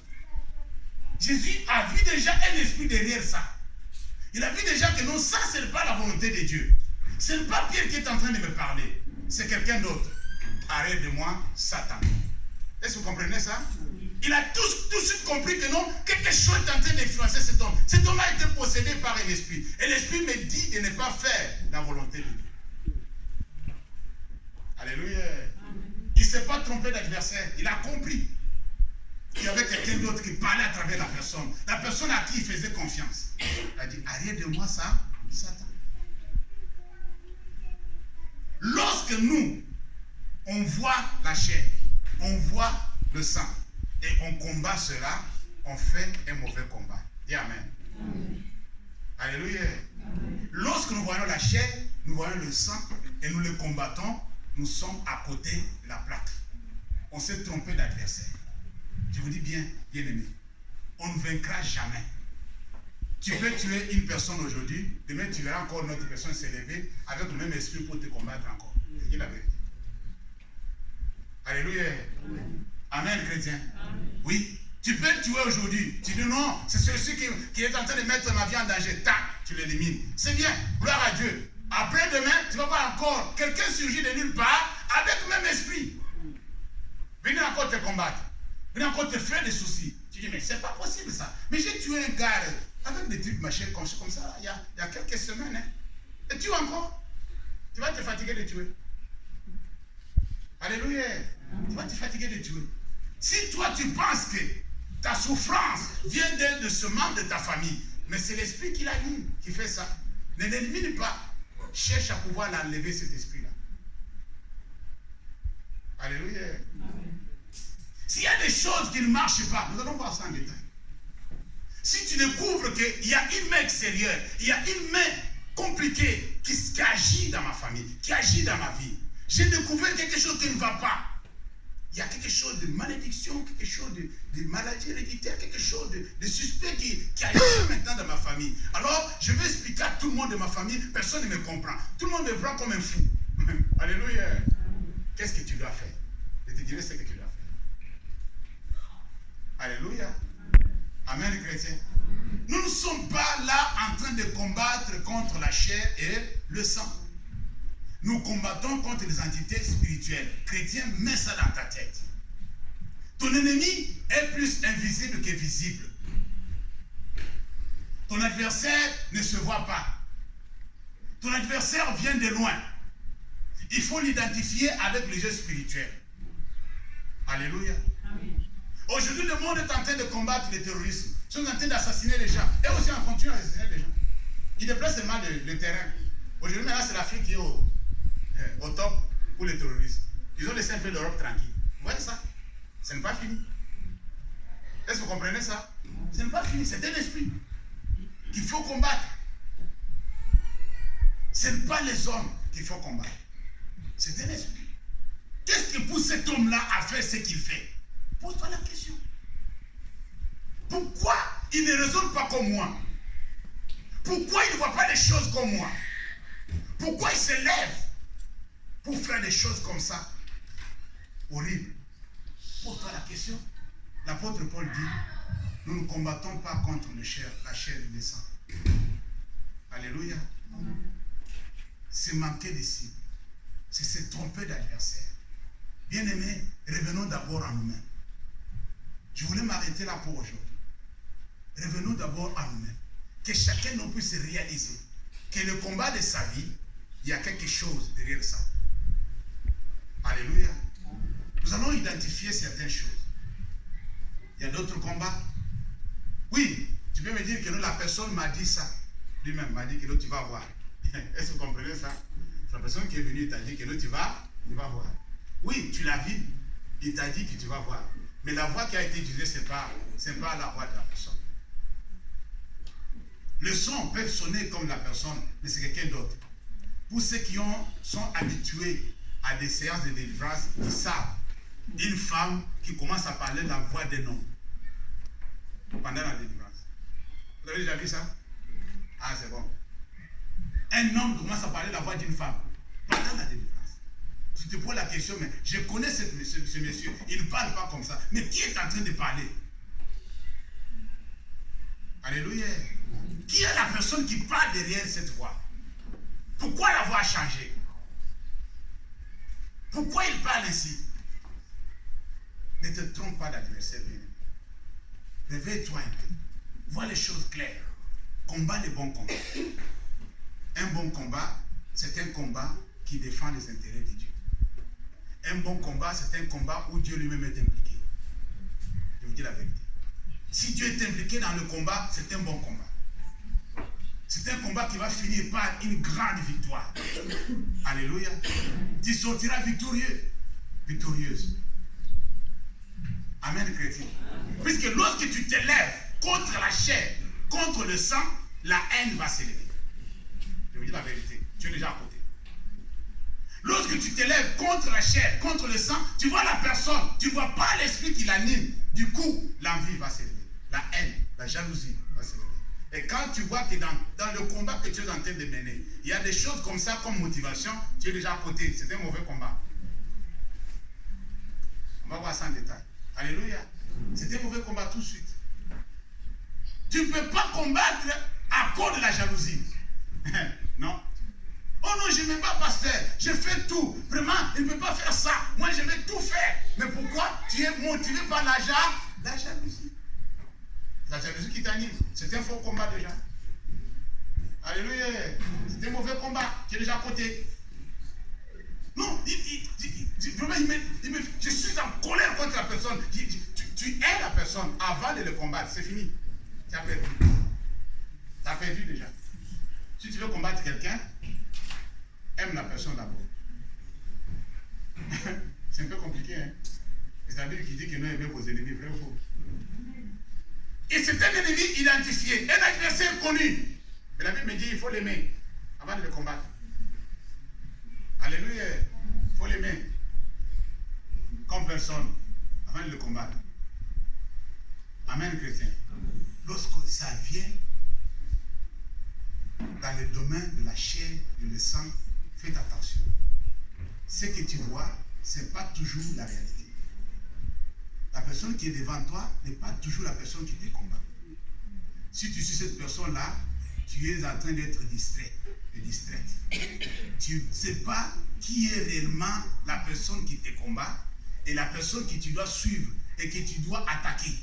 Jésus a vu déjà un esprit derrière ça. Il a vu déjà que non, ça, ce n'est pas la volonté de Dieu. Ce n'est pas Pierre qui est en train de me parler. C'est quelqu'un d'autre. Arrête de moi, Satan. Est-ce que vous comprenez ça? Il a tout de suite compris que non, quelque chose est en train d'influencer cet homme. Cet homme a été possédé par un esprit. Et l'esprit me dit de ne pas faire la volonté de Dieu. Alléluia. Il ne s'est pas trompé d'adversaire. Il a compris qu'il y avait quelqu'un d'autre qui parlait à travers la personne. La personne à qui il faisait confiance. Il a dit, arrête de moi ça, Satan. Lorsque nous, on voit la chair, on voit le sang, et on combat cela, on fait un mauvais combat. Dis Amen. Amen. Alléluia. Amen. Lorsque nous voyons la chair, nous voyons le sang, et nous le combattons, nous sommes à côté de la plaque. On s'est trompé d'adversaire. Je vous dis bien, bien aimé, on ne vaincra jamais. Tu peux tuer une personne aujourd'hui, demain tu verras encore une autre personne s'élever avec le même esprit pour te combattre encore. C'est la vérité. Alléluia. Amen. Amen, chrétien. Amen. Oui, tu peux tuer aujourd'hui. Tu dis non, c'est celui qui est en train de mettre ma vie en danger. Tac, tu l'élimines. C'est bien, gloire à Dieu. Après demain, tu vas voir encore quelqu'un surgir de nulle part avec le même esprit. Venez encore te combattre. Venez encore te faire des soucis. Tu dis, mais c'est pas possible ça. Mais j'ai tué un gars avec des trucs machins comme ça, il y a quelques semaines. Hein. Et tu encore. Tu vas te fatiguer de tuer. Alléluia. Tu vas te fatiguer de tuer. Si toi tu penses que ta souffrance vient de ce membre de ta famille, mais c'est l'esprit qui l'anime, qui fait ça. Ne l'élimine pas. Cherche à pouvoir l'enlever cet esprit-là. Alléluia. S'il y a des choses qui ne marchent pas, nous allons voir ça en détail. Si tu découvres qu'il y a une main extérieure, il y a une main compliquée qui agit dans ma famille, qui agit dans ma vie, j'ai découvert quelque chose qui ne va pas. Il y a quelque chose de malédiction, quelque chose de maladie héréditaire, quelque chose de suspect qui agit maintenant dans ma famille. Alors, je vais expliquer à tout le monde de ma famille, personne ne me comprend. Tout le monde me prend comme un fou. Alléluia. Qu'est-ce que tu dois faire? Je te dirai ce que tu dois faire. Alléluia. Amen, chrétien. Nous ne sommes pas là en train de combattre contre la chair et le sang. Nous combattons contre les entités spirituelles. Chrétien, mets ça dans ta tête. Ton ennemi est plus invisible que visible. Ton adversaire ne se voit pas. Ton adversaire vient de loin. Il faut l'identifier avec les jeux spirituels. Alléluia. Amen. Aujourd'hui, le monde est en train de combattre le terrorisme. Ils sont en train d'assassiner les gens. Et aussi, on continue à assassiner les gens. Ils déplacent seulement le terrain. Aujourd'hui, maintenant, c'est l'Afrique qui est au top pour le terrorisme. Ils ont laissé un peu l'Europe tranquille. Vous voyez ça? Ce n'est pas fini. Est-ce que vous comprenez ça? Ce n'est pas fini. C'est un esprit qu'il faut combattre. Ce n'est pas les hommes qu'il faut combattre. C'est un esprit. Qu'est-ce qui pousse cet homme-là à faire ce qu'il fait? Pose-toi la question. Pourquoi il ne raisonne pas comme moi? Pourquoi il ne voit pas les choses comme moi? Pourquoi il se lève pour faire des choses comme ça? Horrible. Pose-toi la question. L'apôtre Paul dit, nous ne combattons pas contre la chair et le sang. Alléluia. C'est manquer de cible. C'est se tromper d'adversaire. Bien-aimés, revenons d'abord à nous-mêmes. Je voulais m'arrêter là pour aujourd'hui. Revenons d'abord à nous-mêmes. Que chacun nous puisse réaliser que le combat de sa vie, il y a quelque chose derrière ça. Alléluia. Nous allons identifier certaines choses. Il y a d'autres combats. Oui, tu peux me dire que la personne m'a dit ça. Lui-même m'a dit que tu vas voir. Est-ce que vous comprenez ça? La personne qui est venue t'a dit que tu vas voir. Oui, tu l'as vu. Il t'a dit que tu vas voir. Mais la voix qui a été utilisée, ce n'est pas la voix de la personne. Le son peut sonner comme la personne, mais c'est quelqu'un d'autre. Pour ceux qui sont habitués à des séances de délivrance, ils savent. Une femme qui commence à parler la voix d'un homme pendant la délivrance. Vous avez déjà vu ça? Ah, c'est bon. Un homme commence à parler la voix d'une femme pendant la délivrance. Tu te poses la question, mais je connais ce monsieur, il ne parle pas comme ça. Mais qui est en train de parler? Alléluia. Qui est la personne qui parle derrière cette voix? Pourquoi la voix a changé? Pourquoi il parle ainsi? Ne te trompe pas d'adversaire. Réveille-toi un peu. Vois les choses claires. Combat les bons combats. Un bon combat, c'est un combat qui défend les intérêts de Dieu. Un bon combat, c'est un combat où Dieu lui-même est impliqué. Je vous dis la vérité. Si Dieu est impliqué dans le combat, c'est un bon combat. C'est un combat qui va finir par une grande victoire. Alléluia. Tu sortiras victorieuse. Amen, chrétien. Puisque lorsque tu te lèves contre la chair, contre le sang, la haine va s'élever. Je vous dis la vérité. Tu es déjà à côté. Lorsque tu te lèves contre la chair, contre le sang, tu vois la personne, tu ne vois pas l'esprit qui l'anime. Du coup, l'envie va s'élever. La haine, la jalousie va s'élever. Et quand tu vois que dans le combat que tu es en train de mener, il y a des choses comme ça, comme motivation, tu es déjà à côté. C'est un mauvais combat. On va voir ça en détail. Alléluia. C'est un mauvais combat tout de suite. Tu ne peux pas combattre à cause de la jalousie. Non. Oh non, je n'aime pas pasteur. Je fais tout. Vraiment, il ne peut pas faire ça. Moi, je vais tout faire. Mais pourquoi? Tu es motivé par la jalousie. La jalousie qui t'anime. C'est un faux combat déjà. Alléluia. C'est un mauvais combat. Tu es déjà à côté. Non, vraiment, je suis en colère contre la personne. Tu hais la personne avant de le combattre. C'est fini. Tu as perdu. Tu as perdu déjà. Si tu veux combattre quelqu'un, aime la personne d'abord. C'est un peu compliqué, hein? C'est la Bible qui dit que nous aimons vos ennemis, vrai ou faux? Et c'est un ennemi identifié, un adversaire connu. Mais la Bible me dit qu'il faut l'aimer avant de le combattre. Alléluia. Il faut l'aimer comme personne avant de le combattre. Amen, chrétien. Lorsque ça vient dans le domaine de la chair et le sang, faites attention. Ce que tu vois, ce n'est pas toujours la réalité. La personne qui est devant toi n'est pas toujours la personne qui te combat. Si tu suis cette personne-là, tu es en train d'être distrait et distraite. Tu ne sais pas qui est réellement la personne qui te combat et la personne que tu dois suivre et que tu dois attaquer.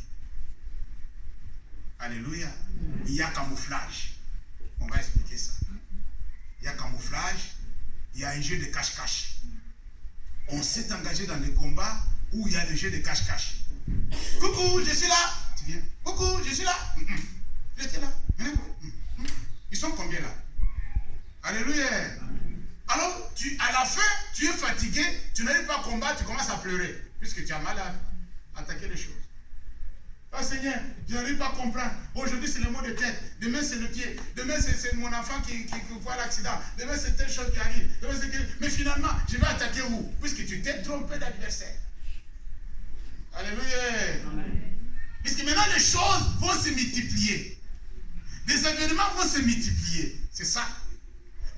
Alléluia. Il y a camouflage. On va expliquer ça. Il y a camouflage, il y a un jeu de cache-cache. On s'est engagé dans des combats où il y a des jeux de cache-cache. Coucou, je suis là. Tu viens. Coucou, je suis là. J'étais là. Ils sont combien là? Alléluia. Alors, à la fin, tu Tu es fatigué, tu n'arrives pas à combattre, tu commences à pleurer, puisque tu as mal à attaquer les choses. Ah Seigneur, je n'arrive pas à comprendre. Aujourd'hui c'est le mot de tête, demain c'est le pied, demain c'est mon enfant qui voit l'accident, demain c'est telle chose qui arrive, mais finalement je vais attaquer où? Puisque tu t'es trompé d'adversaire. Alléluia. Puisque maintenant les choses vont se multiplier. Les événements vont se multiplier. C'est ça.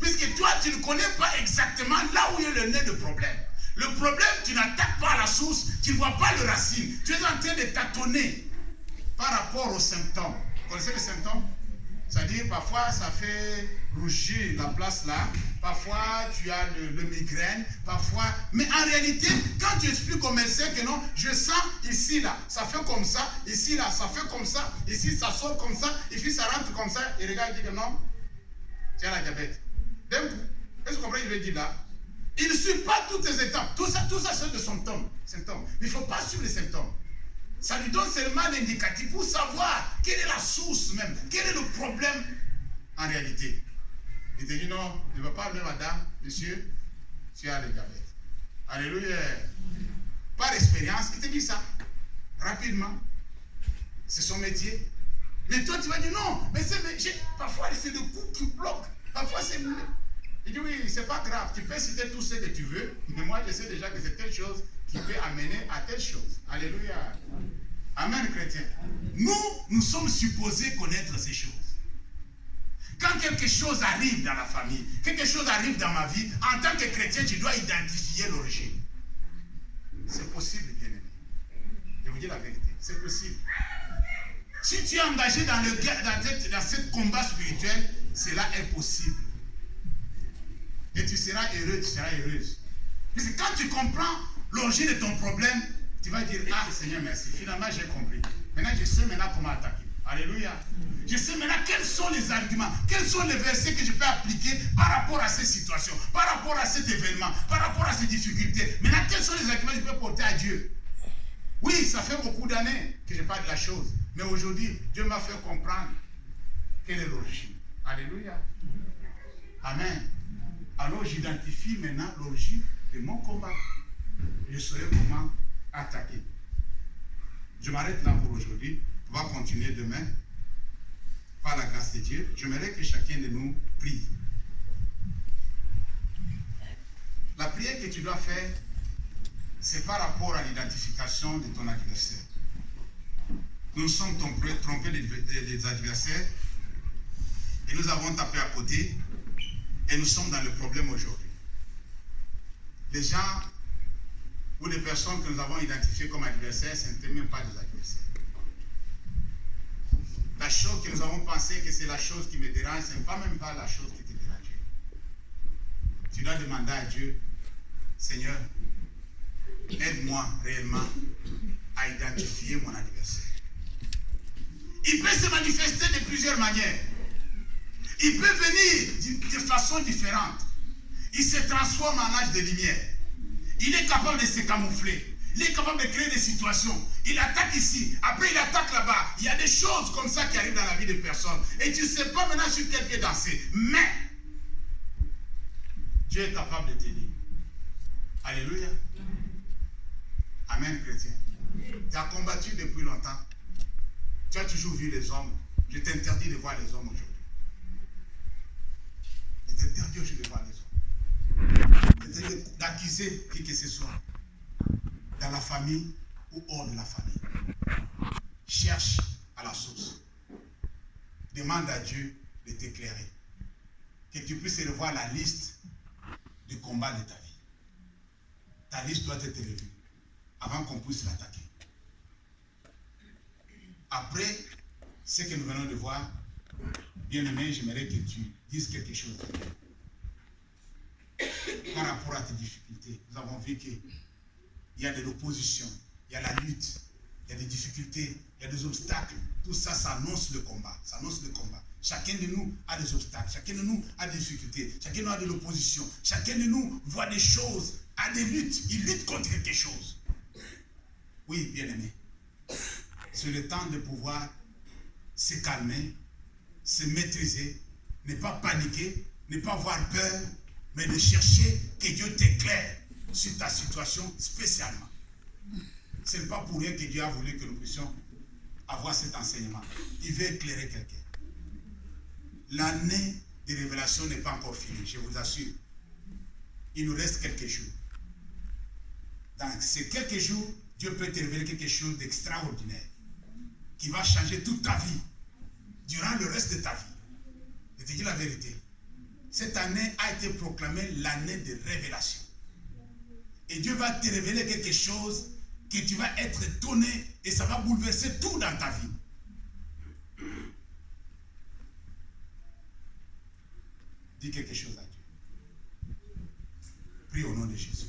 Puisque toi tu ne connais pas exactement là où est le nez du problème. Le problème, tu n'attaques pas la source, tu ne vois pas le racine. Tu es en train de tâtonner par rapport aux symptômes. Vous connaissez les symptômes? C'est-à-dire, parfois, ça fait rougir la place là. Parfois, tu as le migraine. Parfois... Mais en réalité, quand tu expliques au médecin que non, je sens ici, là, ça fait comme ça. Ici, là, ça fait comme ça. Ici, ça sort comme ça. Ici, ça rentre comme ça. Et regarde, il dit que non, tu as la diabète. Est-ce que vous comprenez ce que je veux dire là? Il ne suit pas toutes les étapes. Tout ça c'est des symptômes. Il ne faut pas suivre les symptômes. Ça lui donne seulement l'indicatif pour savoir quelle est la source même, quel est le problème en réalité. Il te dit non, ne va pas appeler madame, monsieur, tu as le diabète. Alléluia. Par expérience, il te dit ça rapidement. C'est son métier. Mais toi tu vas dire non, mais parfois c'est le coup qui bloque. Parfois c'est... Il dit oui, c'est pas grave, tu peux citer tout ce que tu veux, mais moi je sais déjà que c'est telle chose qui peut amener à telle chose. Alléluia. Amen, chrétien. Nous sommes supposés connaître ces choses. Quand quelque chose arrive dans la famille, quelque chose arrive dans ma vie, en tant que chrétien, tu dois identifier l'origine. C'est possible, bien aimé. Je vous dis la vérité, c'est possible. Si tu es engagé dans ce combat spirituel, cela est possible. Et tu seras heureux, tu seras heureuse. Parce que quand tu comprends l'origine de ton problème, tu vas dire, ah Seigneur, merci. Finalement, j'ai compris. Maintenant, je sais comment attaquer. Alléluia. Je sais maintenant quels sont les arguments, quels sont les versets que je peux appliquer par rapport à ces situations, par rapport à cet événement, par rapport à ces difficultés. Maintenant, quels sont les arguments que je peux porter à Dieu? Oui, ça fait beaucoup d'années que je parle de la chose. Mais aujourd'hui, Dieu m'a fait comprendre quelle est l'origine. Alléluia. Amen. Alors j'identifie maintenant l'origine de mon combat. Je saurai comment attaquer. Je m'arrête là pour aujourd'hui. On va continuer demain. Par la grâce de Dieu, j'aimerais que chacun de nous prie. La prière que tu dois faire, c'est par rapport à l'identification de ton adversaire. Nous sommes trompés des adversaires et nous avons tapé à côté. Et nous sommes dans le problème aujourd'hui. Les gens ou les personnes que nous avons identifiées comme adversaires, ce n'étaient même pas des adversaires. La chose que nous avons pensé que c'est la chose qui me dérange, ce n'est pas même pas la chose qui te dérange. Tu dois demander à Dieu, Seigneur, aide-moi réellement à identifier mon adversaire. Il peut se manifester de plusieurs manières. Il peut venir de façon différente. Il se transforme en âge de lumière. Il est capable de se camoufler. Il est capable de créer des situations. Il attaque ici, après il attaque là-bas. Il y a des choses comme ça qui arrivent dans la vie des personnes. Et tu ne sais pas maintenant sur quel pied danser. Mais Dieu est capable de t'aider. Alléluia. Amen, chrétien. Tu as combattu depuis longtemps. Tu as toujours vu les hommes. Je t'interdis de voir les hommes aujourd'hui. Je t'interdis aujourd'hui de voir les hommes. Je t'interdis d'accuser qui que ce soit. Dans la famille ou hors de la famille. Cherche à la source. Demande à Dieu de t'éclairer. Que tu puisses revoir la liste du combat de ta vie. Ta liste doit être revue avant qu'on puisse l'attaquer. Après ce que nous venons de voir, bien aimé, j'aimerais que tu dises quelque chose par rapport à tes difficultés. Nous avons vu qu'il y a de l'opposition, il y a la lutte, il y a des difficultés, il y a des obstacles. Tout ça, ça annonce le combat. Ça annonce le combat. Chacun de nous a des obstacles, chacun de nous a des difficultés, chacun de nous a de l'opposition, chacun de nous voit des choses, a des luttes, il lutte contre quelque chose. Oui, bien aimé. C'est le temps de pouvoir se calmer, se maîtriser, ne pas paniquer, ne pas avoir peur, mais de chercher que Dieu t'éclaire sur ta situation spécialement. Ce n'est pas pour rien que Dieu a voulu que nous puissions avoir cet enseignement. Il veut éclairer quelqu'un. L'année de révélation n'est pas encore finie, je vous assure. Il nous reste quelques jours. Dans ces quelques jours, Dieu peut te révéler quelque chose d'extraordinaire qui va changer toute ta vie durant le reste de ta vie. Je te dis la vérité. Cette année a été proclamée l'année de révélation. Et Dieu va te révéler quelque chose que tu vas être étonné et ça va bouleverser tout dans ta vie. Dis quelque chose à Dieu. Prie au nom de Jésus.